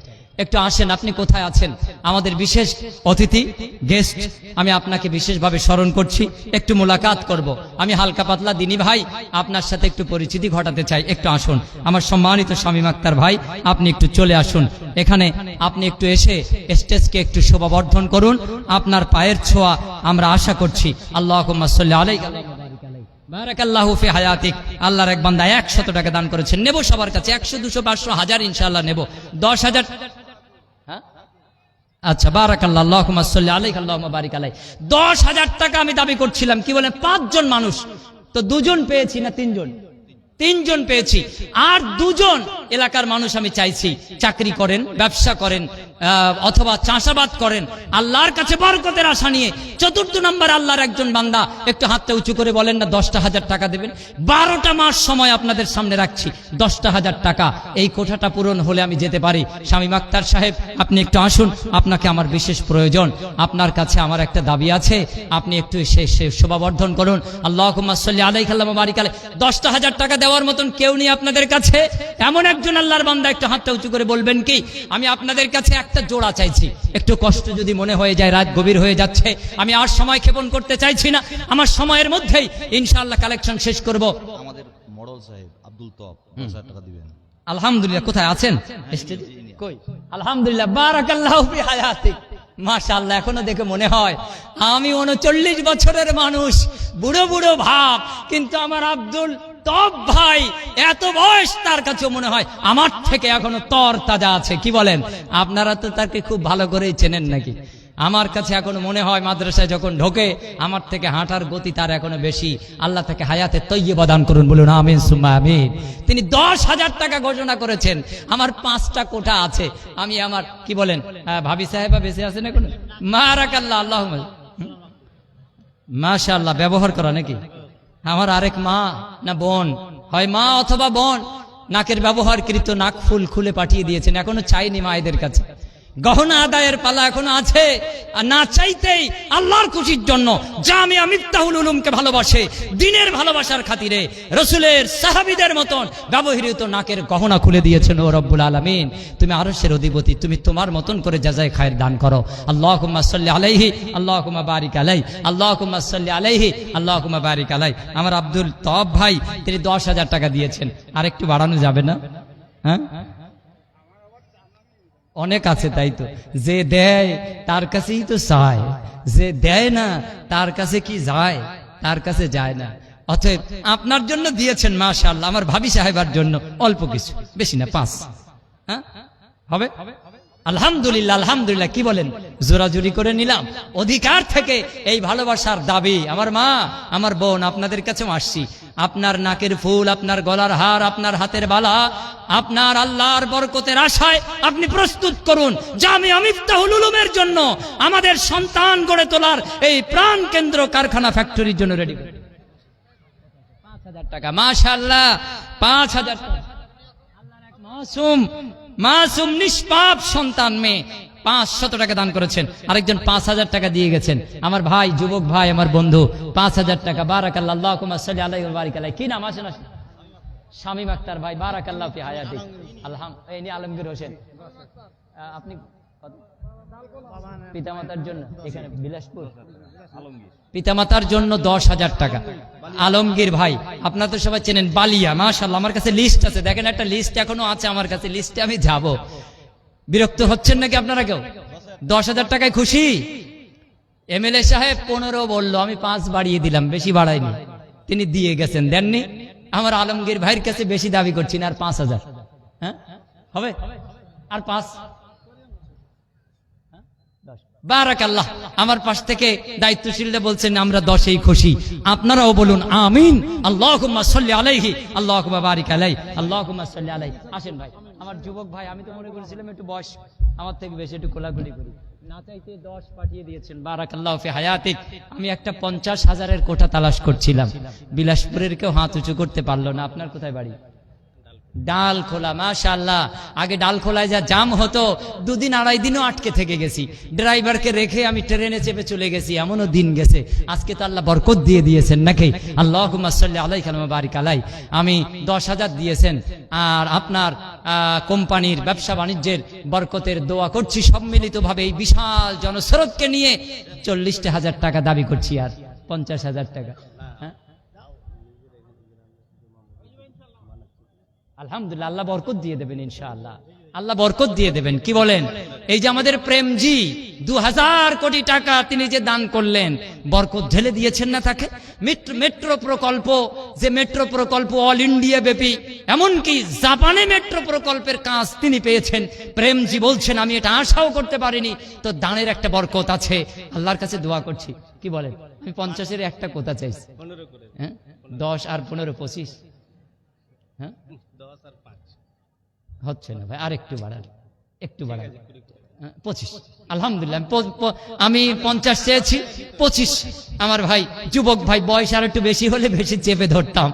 একটু আসেন, আপনি কোথায় আছেন? আমাদের বিশেষ অতিথি গেস্ট, আমি আপনাকে বিশেষভাবে স্মরণ করছি, একটু মোলাকাত করব। আমি হালকা পাতলা দিনী ভাই, আপনার সাথে একটু পরিচিতি ঘটাতে চাই। একটু আসুন আমার সম্মানিত শামীম আক্তার ভাই, আপনি একটু চলে আসুন এখানে। আপনি একটু এসে স্টেজকে একটু শোভাবর্ধন করুন, আপনার পায়ের ছোঁয়া আমরা আশা করছি। আল্লাহুম্মা সাল্লি আলাইহি বারাকাল্লাহু ফি হায়াতিক। আল্লাহর এক বান্দা 100 টাকা দান করেছেন, নেব সবার কাছে 100, 200, 500, 1000 ইনশাআল্লাহ নেব। 10,000। আচ্ছা, বারাকাল্লাহ। আল্লাহুম্মা সাল্লি আলাইহি আল্লাহুম্মা বারিক আলাইহি। 10,000 টাকা আমি দাবি করছিলাম, কি বলেন? 5 জন মানুষ তো, 2 জন পেয়েছি না 3 জন? 3 জন পেয়েছি, আর 2 জন এলাকার মানুষ আমি চাইছি চাকরি করেন, ব্যবসা করেন, অথবা চাষাবাদ করেন, আল্লাহর কাছে বরকতের আশা নিয়ে। 4র্থ নাম্বার আল্লাহর একজন বান্দা, একটু হাতটা উঁচু করে বলেন না 10,000 টাকা দেবেন। 12টা মাস সময় আপনাদের সামনে রাখছি, 10,000 টাকা। এই কোঠাটা পূরণ হলে আমি যেতে পারি। শামীম আক্তার সাহেব, আপনি একটু আসুন, আপনাকে আমার বিশেষ প্রয়োজন। আপনার কাছে আমার একটা দাবি আছে, আপনি একটু সে শোভাবর্ধন করুন। আল্লাহুম্মা সাল্লি আলাইহি ওয়া বারিক আলাইহি। 10,000 টাকা দেওয়ার মতন কেউ নেই আপনাদের কাছে? এমন একজন আল্লাহর বান্দা একটু হাতটা উঁচু করে বলবেন কি, আমি আপনাদের কাছে একটা জোড়া চাইছি। একটু কষ্ট যদি মনে হয়ে যায়, রাত গভীর হয়ে যাচ্ছে, আমি আর সময় ক্ষেপণ করতে চাইছি না, আমার সময়ের মধ্যেই ইনশাআল্লাহ কালেকশন শেষ করব। আমাদের মডেল সাহেব আব্দুল তপ 10,000 টাকা দিবেন। আলহামদুলিল্লাহ, কোথায় আছেন? কই? আলহামদুলিল্লাহ, বারাকাল্লাহু ফি হায়াতিক। মাশাআল্লাহ, এখনো দেখে মনে হয় আমি 39 বছরের মানুষ, বুড়ো বুড়ো ভাব, কিন্তু আমার আব্দুল তপ ভাই এত বয়স, তার কাছে মনে হয় আমার থেকে এখনো তর তাজা আছে। কি বলেন? আপনারা তো তাকে খুব ভালো করেই চেনেন নাকি? আমার কাছে এখনো মনে হয় মাদ্রাসায় যখন ঢোকে আমার থেকে হাঁটার গতি তার এখনো বেশি। আল্লাহ তাকে হায়াতে তৈয়বা দান করুন, বলুন আমিন সুম্মা আমিন। তিনি 10,000 টাকা ঘোষণা করেছেন। আমার 5টা কোঠা আছে, আমি আমার কি বলেন ভাবি সাহেবা বেঁচে আছেন এখনো? বারাকাল্লাহ, আল্লাহুম্মা মাশাআল্লাহ, ব্যবহার করা নাকি? আমার আরেক মা না বোন, হয় মা অথবা বোন, নাকের ব্যবহারকৃত নাক ফুল খুলে পাঠিয়ে দিয়েছেন, এখনো চাইনি মায়েদের কাছে। গহনা আদায়ের পালা এখনো আছে, আর না চাইতেই আল্লাহর খুশির জন্য জামিয়া মিফতাহুল উলুমকে ভালোবাসে, দ্বীনের ভালোবাসার খাতিরে রাসূলের সাহাবীদের মতন ব্যবহৃত নাকের গহনা খুলে দিয়েছেন। ও রব্বুল আলামিন, তুমি আরশের অধিপতি, তুমি তোমার মতন করে জাযায়ে খায়ের দান করো। আল্লাহুম্মা সাল্লি আলাইহি, আল্লাহুম্মা বারিক আলাইহি, আল্লাহুম্মা সাল্লি আলাইহি, আল্লাহুম্মা বারিক আলাইহি। আমার আব্দুল তপ ভাই, তিনি 10,000 টাকা দিয়েছেন। আর একটু বাড়ানো যাবে না? হ্যাঁ, অনেক আছে, তাই তো। যে দেয় তার কাছেই তো চায়, যে দেয় না তার কাছে কি যায়? তার কাছে যায় না। অতএব আপনার জন্য দিয়েছেন মাশাআল্লাহ, আমার ভাবি সাহেবার জন্য অল্প কিছু, বেশি না, 5। হ্যাঁ, হবে? আলহামদুলিল্লাহ, আলহামদুলিল্লাহ। কি বলেন? জোরাজুরি করে নিলাম। অধিকার থেকে এই ভালোবাসার দাবি, আমার মা, আমার বোন, আপনাদের কাছেও আসছি। আপনার নাকের ফুল, আপনার গলার হার, আপনার হাতের বালা, আপনার আল্লাহর বরকতের আশায় আপনি প্রস্তুত করুন জামিয়া মিফতাহুল উলুমের জন্য, আমাদের সন্তান গড়ে তোলার এই প্রাণ কেন্দ্র কারখানা ফ্যাক্টরির জন্য রেডি করুন। 5,000 টাকা, মাশাআল্লাহ, 5,000 টাকা। আল্লাহর এক মাসুম নিষ্পাপ সন্তান মেয়ে 500 টাকা দান করেছেন। আরেকজন 5,000 টাকা দিয়ে গেছেন, আমার ভাই, যুবক ভাই, আমার বন্ধু, 5,000 টাকা। বারাকাল্লাহ, আল্লাহুম্মা সাল্লি আলাইহি ওয়া বারিক আলাইহি। কি নাম? আসেন আসেন। শামীম আক্তার ভাই, বারাকাল্লাহু ফি হায়াতিক। আলহামদুলিল্লাহ, আলমগীর হোসেন। আপনি পিতামাতার জন্য এখানে বিলাসপুর, পিতামাতার জন্য 10,000 টাকা। আলমগীর ভাই, আপনারা তো সবাই চেনেন, বালিয়া। মাশাআল্লাহ, আমার কাছে লিস্ট আছে, দেখেন একটা লিস্ট এখনো আছে আমার কাছে, লিস্টে আমি যাব। বিরক্ত হচ্ছেন নাকি আপনারা কেউ? 10,000 টাকায় খুশি? এমএলএ সাহেব 15 বললো, আমি 5 বাড়িয়ে দিলাম, বেশি বাড়াইনি। তিনি দিয়ে গেছেন, দেননি। আমার আলমগীর ভাইয়ের কাছে বেশি দাবি করছি না, আর 5,000। হ্যাঁ, হবে? আর 5। বারাকাল্লাহ, আমার পাশ থেকে দায়িত্বশীলরা বলছেন আমরা 10-এই খুশি, আপনারাও বলুন আমিন। আল্লাহুম্মা সাল্লি আলাইহি, আল্লাহুম্মা বারিক আলাইহি, আল্লাহুম্মা সাল্লি আলাইহি। আসেন ভাই, আমার যুবক ভাই, আমি তো মনে করেছিলাম একটু বয়স আমার থেকে বেশি, একটু কোলাকুলি করি, না চাইতে 10 পাঠিয়ে দিয়েছেন। বারাকাল্লাহু ফি হায়াতিক। আমি একটা 50,000-এর কোঠা তালাশ করছিলাম, বিলাসপুরের কেউ হাত উঁচু করতে পারলো না। আপনার কোথায় বাড়ি? ডালখোলা। মাশাআল্লাহ, আগে ডালখোলায় যা জাম হতো, 2 দিন 2.5 দিনও আটকে থেকে গেছি, ড্রাইভারকে রেখে আমি ট্রেনে চেপে চলে গেছি, এমনও দিন গেছে। আজকে তো আল্লাহ বরকত দিয়ে দিয়েছেন নাকি? আল্লাহুম্মা সাল্লি আলাইহি ওয়া বারিক আলাইহি। আমি 10,000 দিয়েছেন, আর আপনার কোম্পানির ব্যবসা বাণিজ্যের বরকতের দোয়া করছি সম্মিলিতভাবে। এই বিশাল জনস্রোতকে নিয়ে 40,000 টাকা দাবি করছি, আর 50,000 টাকা। হ্যাঁ, আলহামদুলিল্লাহ, আল্লাহ বরকত দিয়ে দেবেন ইনশাআল্লাহ, আল্লাহ বরকত দিয়ে দেবেন। কি বলেন? এই যে আমাদের প্রেমজি 2000 কোটি টাকা তিনি যে দান করলেন, বরকত ঢেলে দিয়েছেন না তাকে। মেট্রো প্রকল্প, যে মেট্রো প্রকল্প অল ইন্ডিয়া ব্যাপী, এমনকি জাপানে মেট্রো প্রকল্পের কাজ তিনি পেয়েছেন। প্রেমজি বলছেন আমি এটা আশাও করতে পারিনি, তো দানের একটা বরকত আছে, আল্লাহর কাছে দোয়া করছি। কি বলেন? আমি 50-এর একটা কোথা চাইছি, হ্যাঁ, 10 আর 15, 25। হ্যাঁ হচ্ছে না ভাই, আর একটু বাড়ান, একটু বাড়ান। 25। আলহামদুলিল্লাহ, আমি 50 চেয়েছি, 25 আমার ভাই যুবক ভাই, বয়স আর একটু বেশি হলে বেশি চেপে ধরতাম।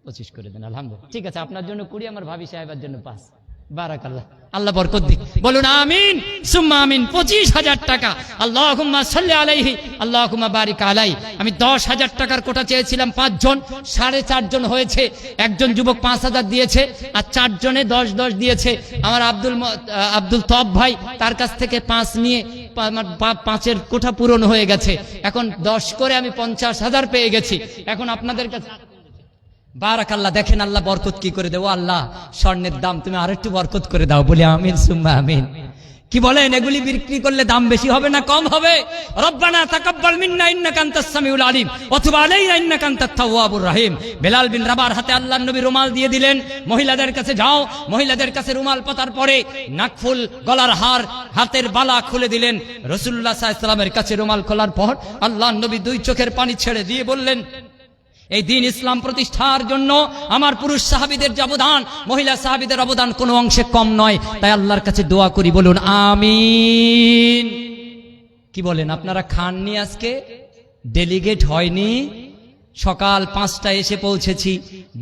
25 করে দেন, আলহামদুলিল্লাহ। ঠিক আছে, আপনার জন্য 20, আমার ভাবি সাহেবের জন্য 5। বারাকাল্লাহ, আল্লাহ বরকত দিক। বলুন আমিন সুম্মা আমিন। 25,000 টাকা, আল্লাহুম্মা সাল্লি আলাইহি আল্লাহুম্মা বারিক আলাই। আমি 10,000 টাকার কোটা চেয়েছিলাম 5 জন, 4.5 জন হয়েছে। একজন যুবক 5,000 দিয়েছে, আর 4 জনে 10 দিয়েছে। আমার আব্দুল তব ভাই, তার কাছ থেকে 5 নিয়ে আমার 5-এর কোটা পূরণ হয়ে গেছে। এখন 10 করে আমি 50,000 পেয়ে গেছি। এখন আপনাদের কাছে বারাকাল্লাহ, দেখেন আল্লাহ বরকত কি করে দেবো। আল্লাহ স্বর্ণের দাম তুমি আরেকটু বরকত করে দাও, বলি আমিন সুম্মা আমিন। কি বলেন, এগুলি বিক্রি করলে দাম বেশি হবে না কম হবে? রব্বানা তাকাব্বাল মিন্না ইন্নাকা আনতাস সামিউল আলিম ওয়া তুব আলাইনা ইন্নাকা আনতাত তাওয়াবুর রহিম। বেলাল বিন রাবার হাতে আল্লাহর নবী রুমাল দিয়ে দিলেন, মহিলাদের কাছে যাও। মহিলাদের কাছে রুমাল পাতার পরে নাকফুল, গলার হার, হাতের বালা খুলে দিলেন। রাসূলুল্লাহ সাল্লাল্লাহু আলাইহি ওয়াসাল্লামের কাছে রুমাল খোলার পর আল্লাহর নবী 2 চোখের পানি ছেড়ে দিয়ে বললেন, এই দিন ইসলাম প্রতিষ্ঠার জন্য আমার পুরুষ সাহাবীদের যে অবদান, মহিলা সাহাবীদের অবদান কোনো অংশে কম নয়। তাই আল্লাহর কাছে দোয়া করি, বলুন আমিন। কি বলেন, আপনারা খাননি আজকে? ডেলিগেট হয়নি? সকাল 5টায় এসে পৌঁছেছি,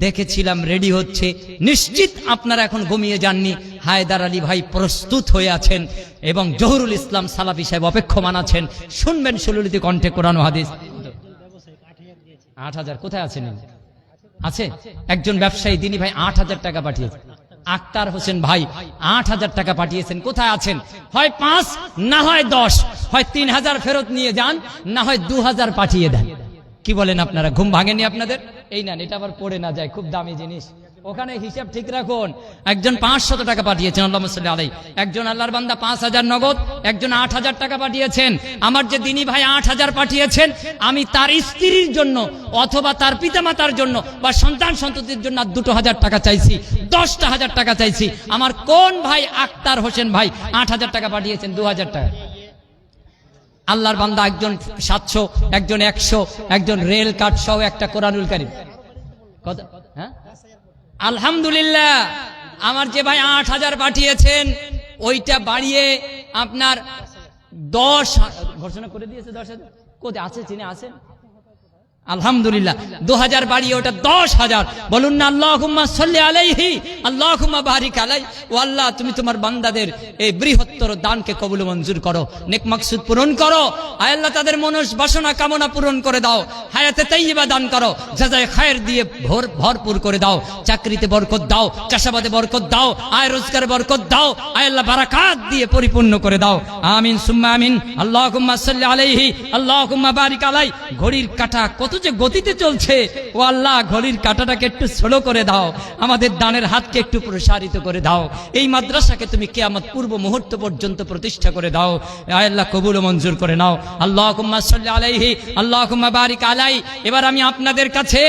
দেখেছিলাম রেডি হচ্ছে। নিশ্চিত আপনারা এখন ঘুমিয়ে যাননি। হায়দার আলী ভাই প্রস্তুত হয়ে আছেন এবং জহুরুল ইসলাম সালাফি সাহেব অপেক্ষমান আছেন। শুনবেন সুললিত কণ্ঠে কোরআন ও হাদিস। 8,000 কোথায় আছেন? আছে একজন ব্যবসায়ী দিনী ভাই 8,000 টাকা পাঠিয়েছেন। আক্তার হোসেন ভাই 8,000 টাকা পাঠিয়েছেন। কোথায় আছেন? হয় 5 না হয় 10, হয় 3,000 ফেরত নিয়ে যান, না হয় 2,000 পাঠিয়ে দেন। কি বলেন আপনারা? ঘুম ভাঙেনি আপনাদের? এই নেন, এটা আবার পড়ে না যায়, খুব দামি জিনিস। ওখানে হিসাব ঠিক রাখুন। একজন 500 টাকা পাঠিয়েছেন, আল্লাহুম্মা সাল্লি আলাইহি। একজন আল্লাহর বান্দা 5,000 নগদ, একজন 8,000 টাকা পাঠিয়েছেন। আমার যে দিনী ভাই 8,000 পাঠিয়েছেন, আমি তার স্ত্রীর জন্য অথবা তার পিতামাতার জন্য বা সন্তান সন্ততির জন্য 2,000 টাকা চাইছি, 10,000 টাকা চাইছি। আমার কোন ভাই? আক্তার হোসেন ভাই 8,000 টাকা পাঠিয়েছেন, 2,000 টাকা। আল্লাহর বান্দা একজন 700, একজন 100, একজন রেল কার্ড সহ একটা কোরআনুল কারীম। কত? হ্যাঁ, আলহামদুলিল্লাহ। আমার যে ভাই 8,000 পাঠিয়েছেন, ওইটা বাড়িয়ে আপনার 10 ঘোষণা করে দিয়েছে। 10,000 কোথায় আছে? চিনে আছেন? আলহামদুলিল্লাহ, 2,000 বাড়িয়ে ওটা 10,000। বলুন না আল্লাহুম্মা সাল্লি আলাইহি আল্লাহুম্মা বারিক আলাই। ও আল্লাহ, তুমি তোমার বান্দাদের এই বৃহত্তর দানকে কবুল মঞ্জুর করো, নেক মাকসুদ পূরণ করো। আয় আল্লাহ, তাদের মনস বাসনা কামনা পূরণ করে দাও। হায়াতে তাইয়্যিবা দান করো, জাযায়ে খায়ের দিয়ে ভরপুর করে দাও। চাকরিতে বরকত দাও, চাষাবাদে বরকত দাও, আয় রোজগারে বরকত দাও। আয় আল্লাহ, বারাকাত দিয়ে পরিপূর্ণ করে দাও। আমিন সুম্মা আমিন। আল্লাহুম্মা সাল্লি আলাইহি আল্লাহুম্মা বারিক আলাই। ঘড়ির কাঁটা কত যে গতিতে চলছে, ও আল্লাহ, ঘড়ির কাঁটাটাকে একটু স্লো করে দাও। আমাদের দানের হাতকে একটু প্রসারিত করে দাও। এই মাদ্রাসাকে তুমি কিয়ামত পূর্ব মুহূর্ত পর্যন্ত প্রতিষ্ঠা করে দাও। আয় আল্লাহ, কবুল ও মঞ্জুর করে নাও। আল্লাহুম্মা সাল্লি আলাইহি আল্লাহুম্মা বারিক আলাই। এবার আমি আপনাদের কাছে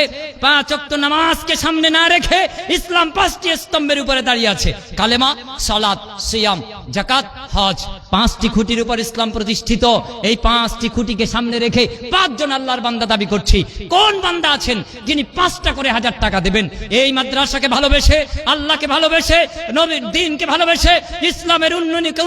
5 ওয়াক্ত নামাজকে সামনে না রেখে, ইসলাম 5টি স্তম্ভের উপরে দাঁড়িয়ে আছে। কালেমা, সালাত, সিয়াম, যাকাত, হজ, 5টি খুঁটির উপর ইসলাম প্রতিষ্ঠিত। এই 5টি খুঁটিকে সামনে রেখে 5 জন আল্লাহর বান্দা দাবি করছি। কোন বান্দা আছেন যিনি 5টা করে 1,000 টাকা দেবেন? এই মাদ্রাসাকে ভালোবেসে, আল্লাহকে ভালোবেসে, নবীর দ্বীনকে ভালোবেসে, ইসলামের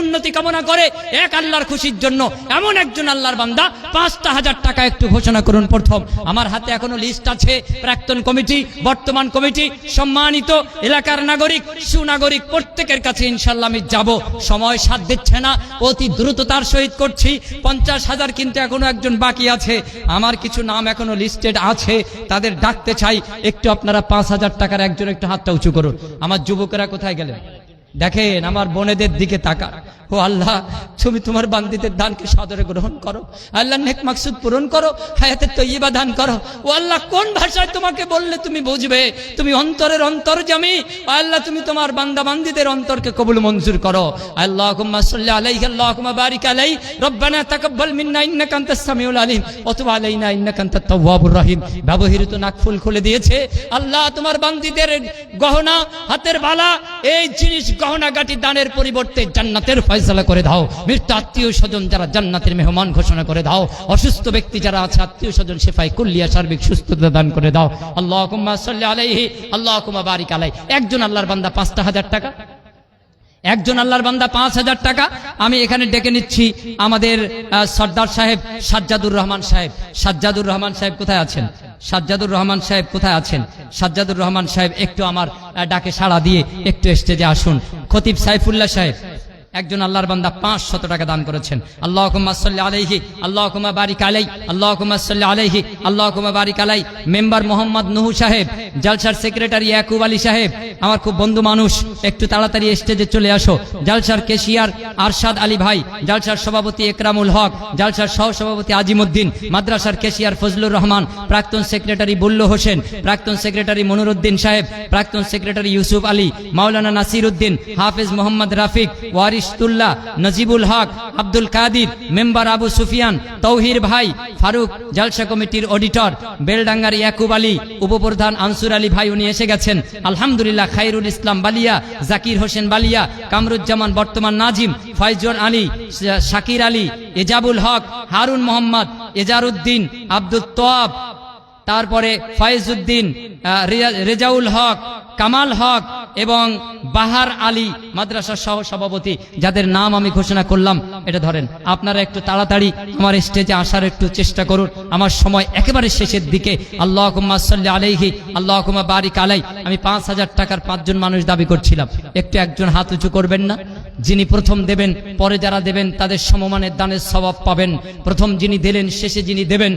উন্নতি কামনা করে, এক আল্লাহর খুশির জন্য এমন একজন আল্লাহর বান্দা 5টা 1,000 টাকা একটু ঘোষণা করুন। প্রথম, আমার হাতে এখনো লিস্ট আছে। প্রাক্তন কমিটি, বর্তমান কমিটি, সম্মানিত এলাকার নাগরিক, সুনাগরিক, প্রত্যেকের কাছে ইনশাআল্লাহ আমি যাব। সময় সাথ দিচ্ছে না, অতি দ্রুততার সহিত করছি। 50,000 কিন্তু এখনো একজন বাকি আছে। আমার কিছু নাম এখনো লিস্টেড আছে, তাদের ডাকতে চাই। একটু আপনারা 5,000 টাকার একজন একটু হাতটা উঁচু করুন। আমার যুবকেরা কোথায় গেলেন? দেখেন, আমার বোনেদের দিকে তাকা। ও আল্লাহ, তুমি তোমার বান্দীদের দানকে সাদরে গ্রহণ করো। আল্লাহ, নেক মাকসুদ পূরণ করো, হায়াতে তৈয়্যিবা দান করো। ও আল্লাহ, কোন ভাষায় তোমাকে বললে তুমি বুঝবে? তুমি অন্তরের অন্তর্যামী। আল্লাহ, তুমি তোমার বান্দা বান্দীদের অন্তরকে কবুল মঞ্জুর করো। আল্লাহুম্মা সাল্লি আলাইহি আল্লাহুম্মা বারিক আলাইহি। রব্বানা তাকাব্বাল মিন্না ইন্নাকা আনতাস সামিউল আলিম ওয়া তুব আলাইনা ইন্নাকা আনতাত তাওয়াবুর রহিম। ব্যবহৃত নাকফুল খুলে দিয়েছে। আল্লাহ, তোমার বান্দীদের গহনা, হাতের বালা, এই জিনিস গহনা গাটি দানের পরিবর্তে জান্নাতের ফয়সালা ফয়সালা করে দাও। মৃত আত্মীয় স্বজন যারা জান্নাতের মেহমান ঘোষণা করে দাও। অসুস্থ ব্যক্তি যারা আছে আত্মীয় স্বজন শেফাই কুল্লিয়া সার্বিক সুস্থতা দান করে দাও। আল্লাহুম্মা সাল্লি আলাইহি আল্লাহুম্মা বারিক আলাইহি। একজন আল্লাহর বান্দা 5,000 টাকা, একজন আল্লাহর বান্দা 5,000 টাকা। আমি এখানে ডেকে নিচ্ছি আমাদের সর্দার সাহেব সাজ্জাদুর রহমান সাহেব। সাজ্জাদুর রহমান সাহেব কোথায় আছেন? সাজ্জাদুর রহমান সাহেব কোথায় আছেন? সাজ্জাদুর রহমান সাহেব একটু আমার ডাকে সাড়া দিয়ে একটু স্টেজে আসুন। খতিব সাইফুল্লাহ সাহেব একজন আল্লাহর বান্দা 500 টাকা দান করেছেন। আল্লাহুম্মা সাল্লি আলাইহি আল্লাহুম্মা বারিক আলাইহি আল্লাহুম্মা সাল্লি আলাইহি আল্লাহুম্মা বারিক আলাইহি। মেম্বার মোহাম্মদ নুহু সাহেব, জালসার সেক্রেটারি ইয়াকুব আলী সাহেব, আমার খুব বন্ধু মানুষ, একটু তাড়াতাড়ি স্টেজে চলে আসো। জালসার কেশিয়ার আরশাদ আলী ভাই, জালসার সভাপতি একরামুল হক, জালসার সহ সভাপতি আজিমউদ্দিন, মাদ্রাসার কেশিয়ার ফজলুর রহমান, প্রাক্তন সেক্রেটারি বুল্লু হোসেন, প্রাক্তন সেক্রেটারি মনিরউদ্দিন সাহেব, প্রাক্তন সেক্রেটারি ইউসুফ আলী, মাওলানা নাসির উদ্দিন, হাফেজ মোহাম্মদ রাফিক, ওয়ারিসতুল্লাহ, নজিবুল হক, আব্দুল কাদির, মেম্বার আবু সুফিয়ান, তৌহির ভাই, ফারুক, জালসা কমিটির অডিটর, বেলডাঙ্গার ইয়াকুব আলী, উপপ্রধান আনসুর আলী ভাই, উনি এসে গেছেন আলহামদুলিল্লাহ। খায়রুল ইসলাম বালিয়া, জাকির হোসেন বালিয়া, কামরুজ্জামান বর্তমান নাজিম, ফয়জুল আলী, শাকির আলী, এজাবুল হক, হারুন মোহাম্মদ, এজারউদ্দিন, আব্দুল তোয়াব, তারপরে ফয়েজউদ্দিন, রেজাউল হক, কামাল হক এবং বাহার আলী, মাদ্রাসার সহ সভাপতি, যাদের নাম আমি ঘোষণা করলাম। এটা ধরেন, আপনারা একটু তাড়াতাড়ি আমার স্টেজে আসার একটু চেষ্টা করুন, আমার সময় একেবারে শেষের দিকে। আল্লাহুম্মা সাল্লি আলাইহি আল্লাহুম্মা বারিক আলাইহি। আমি 5,000 টাকার 5 জন মানুষ দাবি করছিলাম, একটু একজন হাত উঁচু করবেন না? যিনি প্রথম দেবেন, পরে যারা দেবেন তাদের সমমানের দানের সওয়াব পাবেন। প্রথম যিনি দিলেন, শেষে যিনি দেবেন,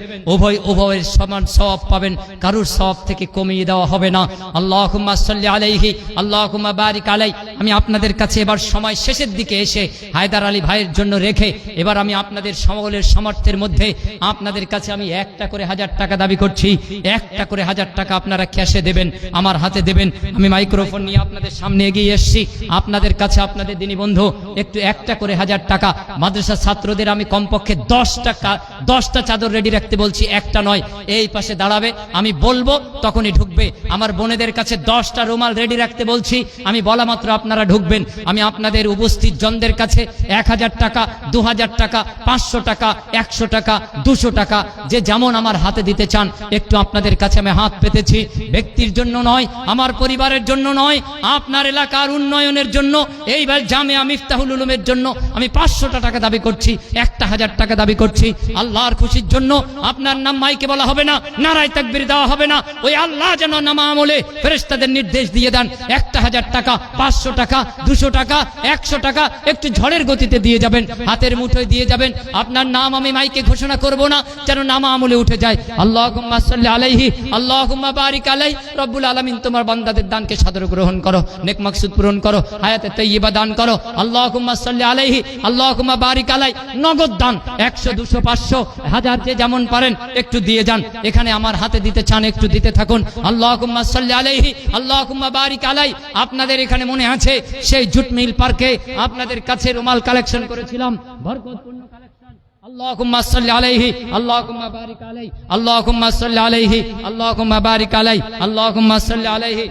উভয়ের সমান সওয়াব পাবেন, কারুর সওয়াব থেকে কমিয়ে দেওয়া হবে না। আল্লাহুম্মা সাল্লি আলাইহি আল্লাহুম্মা বারিক আলাইহি। আমি আপনাদের কাছে এবার সময় শেষের দিকে এসে হায়দার আলী ভাইয়ের জন্য রেখে এবার আমি আপনাদের সকলের সামর্থ্যের মধ্যে আপনাদের কাছে আমি একটা করে 1000 টাকা দাবি করছি। একটা করে 1000 টাকা আপনারা ক্যাশে দেবেন, আমার হাতে দেবেন। আমি মাইক্রোফোন নিয়ে আপনাদের সামনে এগিয়ে এসেছি আপনাদের কাছে, আপনাদের দিনী বন্ধু, একটু একটা করে 1000 টাকা। মাদ্রাসা ছাত্রদের আমি কমপক্ষে 10টা চাদর রেডি রাখতে বলছি, একটা নয়। এই পাশে দাঁড়াবে, আমি বলবো তখনই ঢুকবে। আমার বোনেদের কাছে 10টা রুমাল রেডি রাখতে বলছি, আমি বলা মাত্র আপনারা ঢুকবেন। আমি আপনাদের উপস্থিত জনদের কাছে 1000 টাকা, 2000 টাকা, 500 টাকা, 100 টাকা, 200 টাকা, যে যেমন আমার হাতে দিতে চান, একটু আপনাদের কাছে আমি হাত পেতেছি। ব্যক্তির জন্য নয়, আমার পরিবারের জন্য নয়, আপনার এলাকার উন্নয়নের জন্য, এইবার জামিয়া মিফতাহুল উলুমের জন্য আমি 500 টাকা দাবি করছি, 1000 টাকা দাবি করছি। আল্লাহর খুশির জন্য আপনার নাম মাইকে বলা হবে না, নারায়ে তাকবীর দেওয়া হবে না। ওই আল্লাহ যেন নামা আমলে ফেরেশতাদের নির্দেশ দিয়ে দেন। 1000 টাকা, 500 টাকা, 200 টাকা, 100 টাকা একটু ঝড়ের গতিতে দিয়ে যাবেন, হাতের মুঠোয় দিয়ে যাবেন। আপনার নাম আমি মাইকে ঘোষণা করব না, যেন নামা আমলে উঠে যায়। আল্লাহুম্মা সাল্লি আলাইহি আল্লাহুম্মা বারিক আলাইহি। রব্বুল আলামিন তোমার বান্দাদের দানকে সাদরে গ্রহণ করো, নেক মাকসুদ পূরণ করো, হায়াতে তাইয়্যিবা দান করো। আল্লাহুম্মা সাল্লি আলাইহি আল্লাহুম্মা বারিক আলাইহি। নগদ দান 100, 200, 500, 1000 যে যেমন পারেন একটু দিয়ে যান। এখানে আমার হাতে দিতে চান একটু দিতে থাকুন। আল্লাহুম্মা সাল্লি আলাইহি আল্লাহুম্মা বারিক আলাইহি। আপনাদের এখানে মনে আছে সেই জুট মিল পার্কে আপনাদের কাছে রুমাল কালেকশন করেছিলাম, বরকতপূর্ণ কালেকশন। আল্লাহুম্মা সাল্লি আলাইহি আল্লাহুম্মা বারিক আলাইহি আল্লাহুম্মা সাল্লি আলাইহি আল্লাহুম্মা বারিক আলাইহি আল্লাহুম্মা সাল্লি আলাইহি।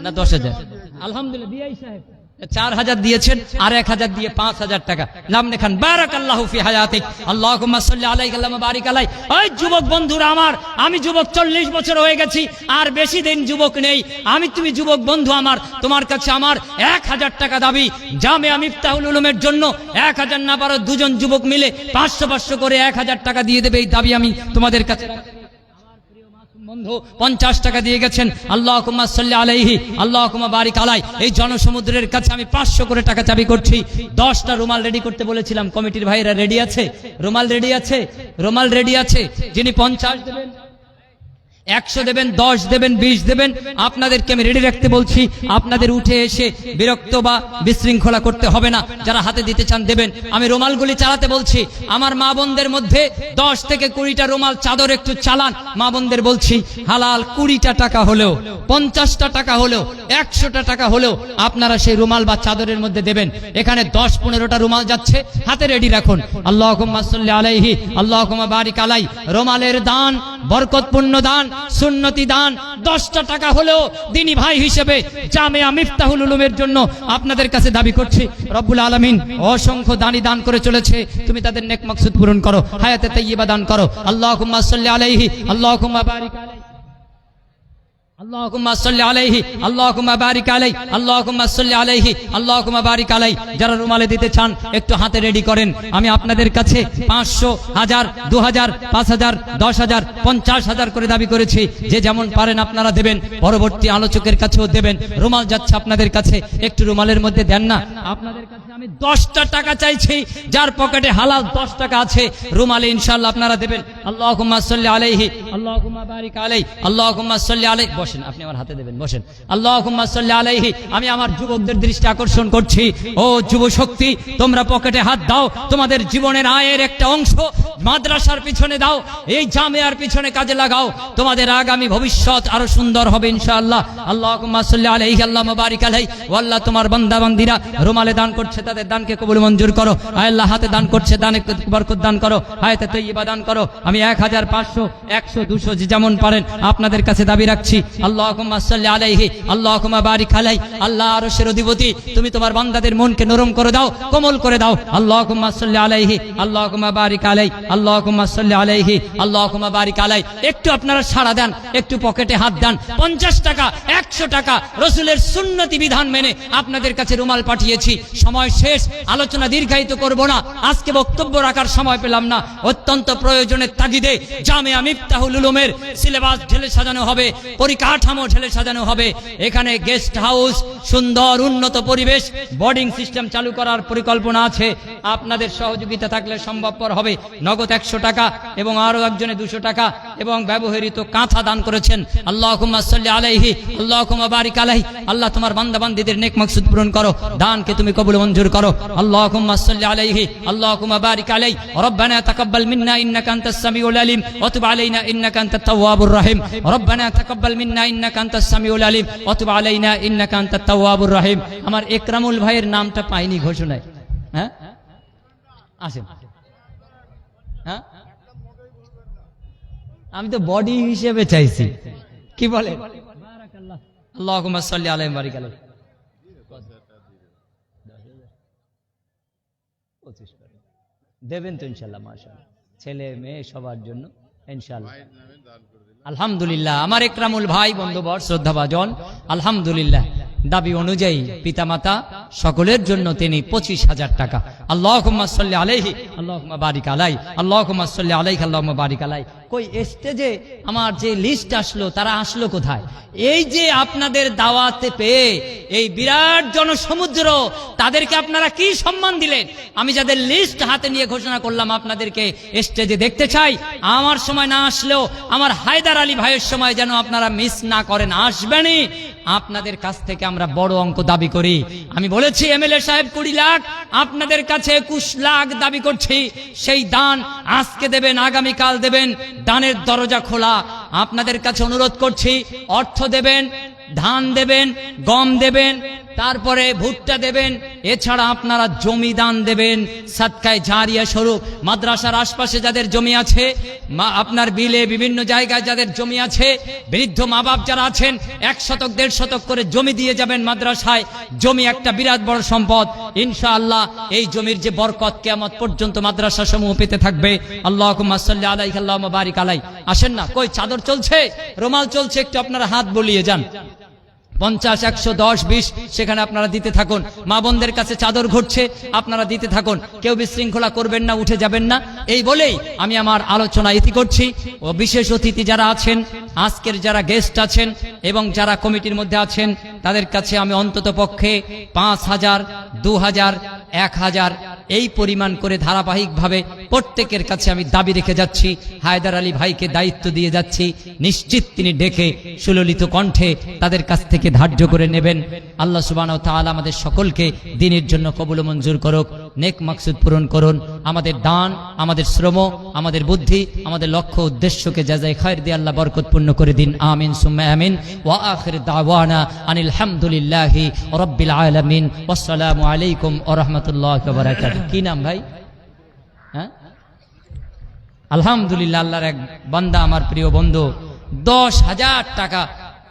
না 10,000 আলহামদুলিল্লাহ বিআই সাহেব 4000 দিয়েছেন, আর 1000 দিয়ে 5000 টাকা নাম লেখান। বারাকাল্লাহু ফি হায়াতিক আল্লাহুম্মা সাল্লি আলাইহি আল্লাহুম্মা বারিক আলাইহি। ওই যুবক বন্ধুরা আমার, আমি যুবক 40 বছর হয়ে গেছি, আর বেশি দিন যুবক নেই। তুমি যুবক বন্ধু আমার, তোমার কাছে আমার 1000 টাকা দাবি জামিয়া মিফতাহুল উলুমের জন্য। 1000 না পারো 2 জন যুবক মিলে 500 করে 1000 টাকা দিয়ে দেবে, এই দাবি আমি তোমাদের কাছে। বন্ধু 50 টাকা দিয়ে গেছেন, আল্লাহুম্মা সাল্লি আলাইহি আল্লাহুম্মা বারিক আলাইহি। এই জনসমুদ্রের কাছে আমি 500 করে টাকা দাবি করছি। 10টা রুমাল রেডি করতে বলেছিলাম, কমিটির ভাইরা রেডি আছে? রুমাল রেডি আছে? রুমাল রেডি আছে? যিনি 50 দেবেন 100 দেবেন, 10 দেবেন, 20 দেবেন, আপনাদেরকে আমি রেডি রাখতে বলছি। আপনাদের উঠে এসে বিরক্ত বা বিশৃঙ্খলা করতে হবে না। যারা হাতে দিতে চান দেবেন। আমি রুমালগুলি চালাতে বলছি। আমার মা বোনদের মধ্যে 10 থেকে 20টা রুমাল চাদর একটু চালান। মা বোনদের বলছি, হালাল 20টা টাকা হলেও, 50টা টাকা হলেও, 100টা টাকা হলেও আপনারা সেই রুমাল বা চাদরের মধ্যে দেবেন। এখানে 10-15টা রুমাল যাচ্ছে, হাতে রেডি রাখুন। আল্লাহুম্মা সাল্লি আলাইহি, আল্লাহুম্মা বারিক আলাই। রুমালের দান বরকতপূর্ণ দান, সুন্নতি দান। 10টা টাকা হলেও দিনী ভাই হিসেবে জামিয়া মিফতাহুল উলুমের জন্য আপনাদের কাছে দাবি করছি। রব্বুল আলামিন অসংখ্য দানি দান করে চলেছে, তুমি তাদের নেক মাকসুদ পূরণ করো, হায়াতে তাইয়্যিবা দান করো। আল্লাহুম্মা সাল্লি আলাইহি, আল্লাহুম্মা বারিক আলাইহি, আল্লাহুম্মা সাল্লি আলাইহি, আল্লাহুম্মা বারিক আলাইহি, আল্লাহুম্মা সাল্লি আলাইহি, আল্লাহুম্মা বারিক আলাইহি। যারা রুমালে দিতে চান একটু হাতে রেডি করেন। আমি আপনাদের কাছে 500, 1000, 2000, 5000, 10000, 50000 করে দাবি করেছি। যে যেমন পারেন আপনারা দেবেন। পরবর্তী আলোচকের কাছেও দেবেন। রুমাল যাচ্ছে আপনাদের কাছে, একটু রুমালের মধ্যে দেন না। আপনাদের কাছে আমি 10টা টাকা চাইছি। যার পকেটে হালাল 10 টাকা আছে, রুমালে ইনশাআল্লাহ আপনারা দেবেন। আল্লাহুম্মা সাল্লি আলাইহি, আল্লাহুম্মা বারিক আলাইহি, আল্লাহুম্মা সাল্লি আলাইহি। বসেন, আপনি আমার হাতে দেবেন, বসেন। আল্লাহুম্মা সাল্লি আলাইহি। আমি আমার যুবকদের দৃষ্টি আকর্ষণ করছি। ও যুব শক্তি, তোমরা পকেটে হাত দাও। তোমাদের জীবনের আয়ের একটা অংশ মাদ্রাসার পিছনে দাও, এই জামিয়ার পিছনে কাজে লাগাও। তোমাদের আগামী ভবিষ্যৎ আরো সুন্দর হবে ইনশাআল্লাহ। আল্লাহুম্মা সাল্লি আলাইহি, আল্লাহুম্মা বারিক আলাইহি। ও আল্লাহ, তোমার বান্দা বান্দিরা রুমালে দান করছে, তাদের দানকে কবুল মঞ্জুর করো। আয় আল্লাহ, হাতে দান করছে, দানে বরকত দান করো, হায়াতে তাইয়্যিবা দান করো। আমি 1000, 500, 100, 200 যে যেমন পারেন আপনাদের কাছে দাবি রাখছি। আল্লাহুম্মা সাল্লি আলাইহি, আল্লাহুম্মা বারিক আলাইহি। আল্লাহ আরশের অধিপতি, তুমি তোমার বান্দাদের মনকে নরম করে দাও, কোমল করে দাও। আল্লাহুম্মা সাল্লি আলাইহি, আল্লাহুম্মা বারিক আলাইহি, আল্লাহুম্মা সাল্লি আলাইহি, আল্লাহুম্মা বারিক আলাইহি। একটু আপনারা সাড়া দেন, একটু পকেটে হাত দেন। 50 টাকা, 100 টাকা রাসূলের সুন্নতি বিধান মেনে আপনাদের কাছে রুমাল পাঠিয়েছি। সময় শেষ, আলোচনা দীর্ঘায়িত করব না। আজকে বক্তব্য রাখার সময় পেলাম না। অত্যন্ত প্রয়োজনের তাগিদে জামিয়া মিফতাহুল উলুমের সিলেবাস ঢেলে সাজানো হবে, পরিকাঠামো ঢেলে সাজানো হবে। এখানে গেস্ট হাউস, সুন্দর উন্নত পরিবেশ, বোর্ডিং সিস্টেম চালু করার পরিকল্পনা আছে। আপনাদের সহযোগিতা থাকলে সম্ভবপর হবে। নগদ 100 টাকা এবং আরো একজনে 200 টাকা এবং ব্যবহৃত কাঁথা দান করেছেন। আল্লাহুম্মা সাল্লি আলাইহি, আল্লাহুম্মা বারিক আলাইহি। আল্লাহ, তোমার বান্দা বান্দীদের নেক মাকসুদ পূরণ করো, দানকে তুমি কবুল মঞ্জুর করো। আল্লাহুম্মা সাল্লি আলাইহি, আল্লাহুম্মা বারিক আলাইহি। রব্বানা তাকাব্বাল মিন্না ইন্নাকা আনতাস সামিউল আলিম ওয়া তুব আলাইনা ইন্নাকা আনতাত তাওয়াবুর রহিম। রব্বানা তাকাব্বাল মিন্না ইন্নাকা আনতাস সামিউল আলিম ওয়া তুব আলাইনা ইন্নাকা আনতাত তাওয়াবুর রহিম। আমার একরামুল ভাইয়ের নামটা পাইনি ঘোষণায়। হ্যাঁ, আসেন। হ্যাঁ, আমি তো বডি হিসেবে চাইছি, কি বলে? আল্লাহুম্মা সাল্লি আলাইহি ওয়া বারিক আলাইহি। দেবেন তো ইনশাআল্লাহ, মাশাআল্লাহ, ছেলে মেয়ে সবার জন্য ইনশাআল্লাহ। আলহামদুলিল্লাহ, আমার একরামুল ভাই, বন্ধুবর, শ্রদ্ধাভাজন, আলহামদুলিল্লাহ দাবি অনুযায়ী পিতামাতা সকলের জন্য তিনি 25,000 টাকা। আল্লাহুম্মা সাল্লি আলাইহি, আল্লাহুম্মা বারিক আলাইহি, আল্লাহুম্মা সাল্লি আলাইহি, আল্লাহুম্মা বারিক আলাইহি। কই স্টেজে আমার যে লিস্ট আসলো, তারা আসলো কোথায়? এই যে আপনাদের দাওয়াতে পেয়ে এই বিরাট জনসমুদ্র, তাদেরকে আপনারা কি সম্মান দিলেন? আমি যাদের লিস্ট হাতে নিয়ে ঘোষণা করলাম আপনাদেরকে স্টেজে দেখতে চাই। আমার সময় না আসলেও আমার হায়দার আলী ভাইয়ের সময় যেন আপনারা মিস না করেন, আসবেনই। আপনাদের কাছ থেকে আমরা বড় অঙ্ক দাবি করি। আমি বলেছি এমএলএ সাহেব 20 লাখ, আপনাদের কাছে 21 লাখ দাবি করছি। সেই দান আজকে দেবেন, আগামীকাল দেবেন, দানের দরজা খোলা। আপনাদের কাছে অনুরোধ করছি, অর্থ দেবেন, ধান দেবেন, গম দেবেন, তারপরে ভুট্টা দেবেন। এছাড়া আপনারা জমি দান দেবেন সাদকায়ে জারিয়া স্বরূপ। মাদ্রাসার আশপাশে যাদের জমি আছে, আপনার বিলে বিভিন্ন জায়গায় যাদের জমি আছে, বৃদ্ধ মা বাপ যারা আছেন, 1 শতক 1.5 শতক করে জমি দিয়ে যাবেন মাদ্রাসায়। জমি একটা বিরাট বড় সম্পদ। ইনশাআল্লাহ এই জমির যে বরকত কিয়ামত পর্যন্ত মাদ্রাসা সমূহ পেতে থাকবে। আল্লাহুম্মা সাল্লি আলাইহি, আল্লাহুম্মা বারিক আলাইহি। আসেন না, কই চাদর চলছে, রুমাল চলছে, একটু আপনারা হাত বলিয়ে যান। 50, 100, 10, 20 সেখানে আপনারা দিতে থাকুন। মা বোনদের কাছে চাদর ঘুরছে, আপনারা দিতে থাকুন। কেউ বিশৃঙ্খলা করবেন না, উঠে যাবেন না। এই বলেই আমি আমার আলোচনা ইতি করছি। ও বিশেষ অতিথি যারা আছেন, আজকের যারা গেস্ট আছেন এবং যারা কমিটির মধ্যে আছেন, তাদের কাছে আমি অন্তত পক্ষে 5,000, 2,000, 1,000 এই পরিমাণ করে ধারাবাহিকভাবে প্রত্যেকের কাছে আমি দাবি রেখে যাচ্ছি, হায়দার আলী ভাইকে দায়িত্ব দিয়ে যাচ্ছি, নিশ্চিত তিনি ডেকে সুললিত কণ্ঠে তাদের কাছ থেকে ধার্য করে নেবেন। আল্লাহ সুবহানাহু ওয়া তাআলা আমাদের সকলকে দ্বীনের জন্য কবুল ও মঞ্জুর করুক, নেক মাকসুদ পূরণ করুন। আমাদের দান, আমাদের শ্রম, আমাদের বুদ্ধি, আমাদের লক্ষ্য উদ্দেশ্যকে জাযায়ে খায়র দিয়ে আল্লাহ বরকতপূর্ণ করে দিন। আমিন সুম্মা আমিন। ওয়া আখির দাওয়ানা আনিল হামদুলিল্লাহি রাব্বিল আলামিন। ওয়াসসালামু আলাইকুম ওয়া রাহমাতুল্লাহি ওয়া বারাকাতুহু। কি নাম ভাই? হ্যাঁ, আলহামদুলিল্লাহ, আল্লাহর এক বান্দা, আমার প্রিয় বন্ধু 10,000 টাকা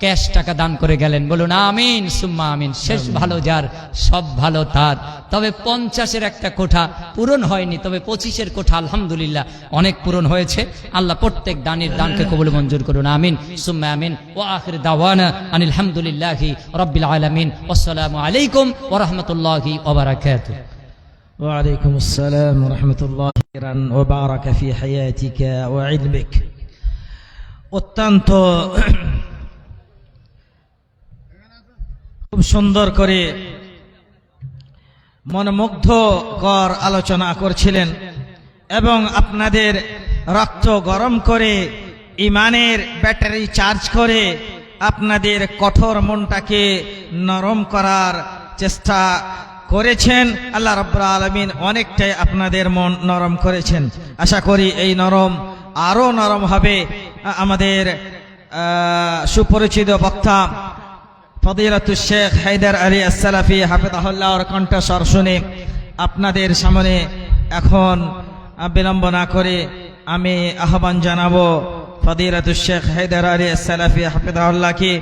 ক্যাশ টাকা দান করে গেলেন। বলুন আমিন সুম্মা আমিন। শেষ ভালো যার, সব ভালো তার। তবে 50-এর একটা কোঠা পূরণ হয়নি, তবে 25-এর কোঠা আলহামদুলিল্লাহ অনেক পূরণ হয়েছে। আল্লাহ প্রত্যেক দানের দানকে কবুল মঞ্জুর করুন। আমিন সুম্মা আমিন। ওয়া আখির দাওয়ানা আনিল হামদুলিল্লাহি রাব্বিল আলামিন। আসসালামু আলাইকুম ওয়া রাহমাতুল্লাহি ওয়া বারাকাতুহু। وعليكم السلام ورحمة الله وبارك في حياتك وعلمك। অত্যন্ত খুব সুন্দর করে মনোমুগ্ধকর আলোচনা করছিলেন এবং আপনাদের রক্ত গরম করে, ইমানের ব্যাটারি চার্জ করে আপনাদের কঠোর মনটাকে নরম করার চেষ্টা করেছেন। আল্লাহ রাব্বুল আলামিন অনেকটাই আপনাদের মন নরম করেছেন। আশা করি এই নরম আরো নরম হবে। আমাদের সুপরিচিত বক্তা ফদিলাতুশ শেখ হায়দার আলী আসসালাফি হাফিজাহুল্লাহর কণ্ঠস্বর শুনে আপনাদের সামনে এখন বিলম্ব না করে আমি আহ্বান জানাবো ফদিলাতুশ শেখ হায়দার আলী আসসালাফি হাফিজাহুল্লাহকে।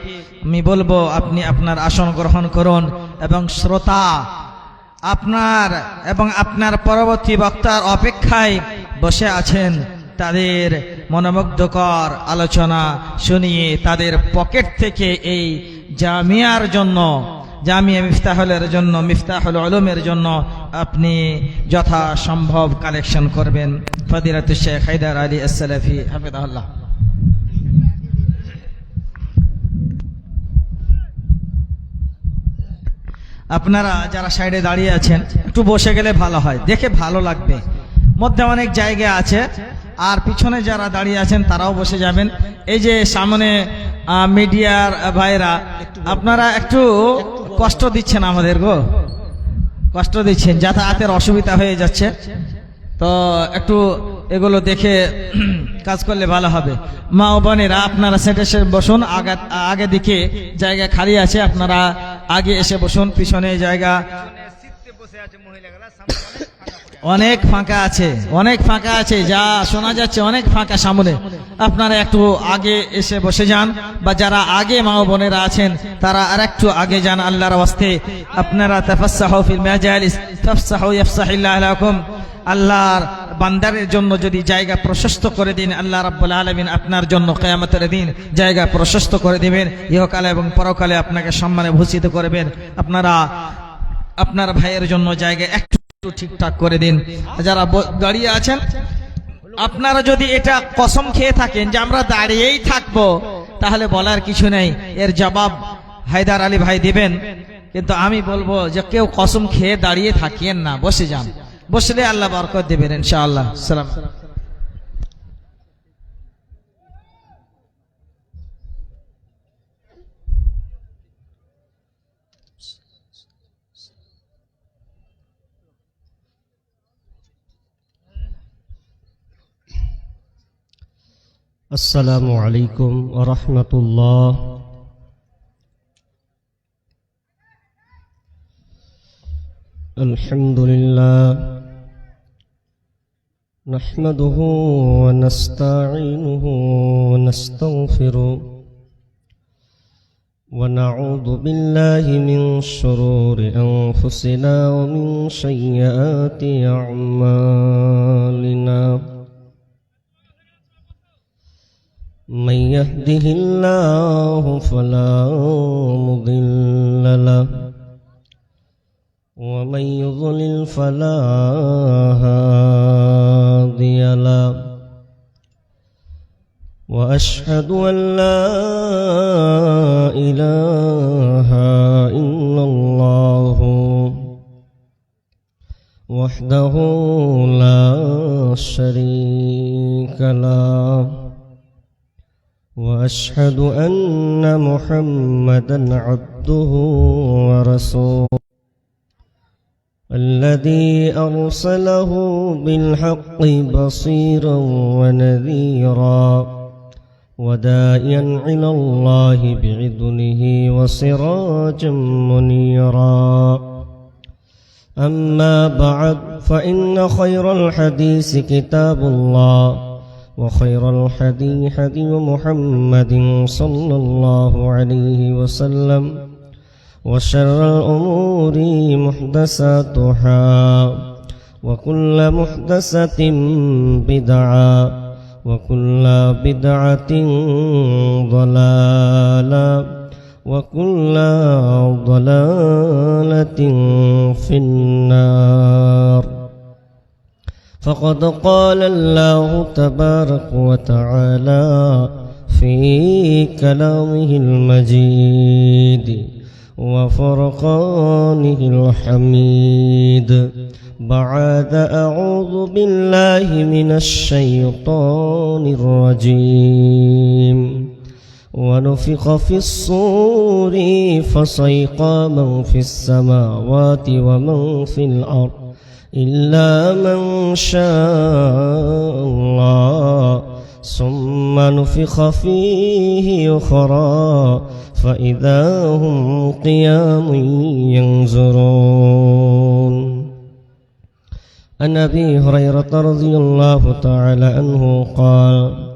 আমি বলবো আপনি আপনার আসন গ্রহণ করুন এবং শ্রোতা আপনার এবং আপনার পরবর্তী বক্তার অপেক্ষায় বসে আছেন। তাদের মনোমুগ্ধকর আলোচনা শুনিয়ে তাদের পকেট থেকে এই জামিয়ার জন্য, জামিয়া মিফতাহুলের জন্য, মিফতাহুল উলুমের জন্য আপনি যথাসম্ভব কালেকশন করবেন। ফদিলাতুশ শেখ হায়দার আলী আসসালাফি হাফিজাহুল্লাহ। আপনারা যারা সাইডে দাঁড়িয়ে আছেন একটু বসে গেলে ভালো হয়, দেখে ভালো লাগবে। মধ্যে অনেক জায়গা আছে, আর পিছনে যারা দাঁড়িয়ে আছেন তারাও বসে যাবেন। এই যে সামনে মিডিয়ার ভাইরা, আপনারা একটু কষ্ট দিচ্ছেন আমাদের গো, কষ্ট দিচ্ছেন, যাতায়াতের অসুবিধা হয়ে যাচ্ছে। তো একটু এগুলো দেখে কাজ করলে ভালো হবে। মা ও বোনেরা আপনারা সেটে বসুন, আগে দিকে জায়গা খালি আছে, আপনারা আগে এসে বসুন। পিছনে জায়গা অনেক ফাঁকা আছে, অনেক ফাঁকা আছে, যা শোনা যাচ্ছে অনেক ফাঁকা সামনে। আপনারা একটু আগে এসে বসে যান, বা যারা আগে মা ও বোনেরা আছেন তারা আর একটু আগে যান আল্লাহর ওয়াস্তে। আপনারা তাফাসসাহু ফিল মাজালিস তাফসাহু ইয়াফসাহিল্লাহু লাকুম। আল্লাহর বান্দারের জন্য যদি জায়গা প্রশস্ত করে দিন, আল্লাহ রাব্বুল আলামিন আপনার জন্য কিয়ামতের দিন জায়গা প্রশস্ত করে দিবেন, ইহকালে এবং পরকালে আপনাকে সম্মানে ভূষিত করবেন। আপনারা আপনার ভাইয়ের জন্য জায়গা একটু ঠিকঠাক করে দিন। যারা দাঁড়িয়ে আছেন, আপনারা যদি এটা কসম খেয়ে থাকেন যে আমরা দাঁড়িয়েই থাকবো, তাহলে বলার কিছু নেই, এর জবাব হায়দার আলী ভাই দিবেন। কিন্তু আমি বলবো যে কেউ কসম খেয়ে দাঁড়িয়ে থাকিয়েন না, বসে যান, বসলে আল্লাহ বরকত দিবেন ইনশাআল্লাহ। সালাম। আসসালামু আলাইকুম ওয়া রাহমাতুল্লাহ। আলহামদুলিল্লাহ নাহমাদুহু ওয়া নাস্তাঈনুহু ওয়া নাস্তাগফিরুহ ওয়া নাউযু বিল্লাহি মিন শুরুরি আনফুসিনা ওয়া মিন সাইয়্যাতি আ'মালিনা। من يهده الله فلا مضل له ومن يضلل فلا هادي له وأشهد أن لا إله إلا الله وحده لا شريك له وأشهد أن محمدا عبده ورسوله الذي أرسله بالحق بصيرا ونذيرا وداعيا إلى الله بإذنه وسراجا منيرا أما بعد فإن خير الحديث كتاب الله وخير الهدي هدي محمد صلى الله عليه وسلم وشر الأمور محدثاتها وكل محدثة بدعة وكل بدعة ضلالة وكل ضلالة في النار. فقد قال الله تبارك وتعالى في كلامه المجيد وفرقانه الحميد بعد أعوذ بالله من الشيطان الرجيم ونفخ في الصور فصيق من في السماوات ومن في الأرض إلا من شاء الله ثم نفخ فيه أخرى فإذا هم قيام ينظرون. عن أبي هريرة رضي الله تعالى عنه قال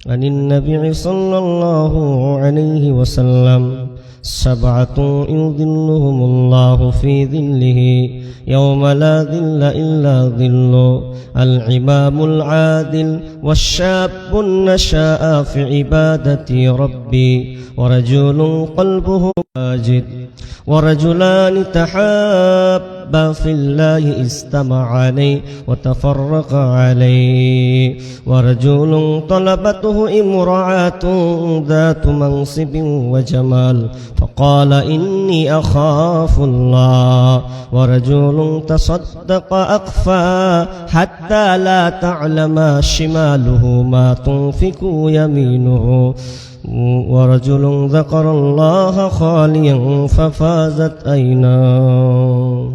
عن النبي صلى الله عليه وسلم سبعة يظلهم الله في ظله يوم لا ظل إلا ظله الإمام العادل والشاب نشأ في عبادة ربي ورجل قلبه واجد ورجلان تحابا في الله استمع عليه وتفرق عليه ورجل طلبته امرأة ذات منصب وجمال فقال إني أخاف الله ورجل تصدق أخفى حتى لا تعلم شماله ما تنفق يمينه ورجل ذكر الله خاليا ففازت عيناه.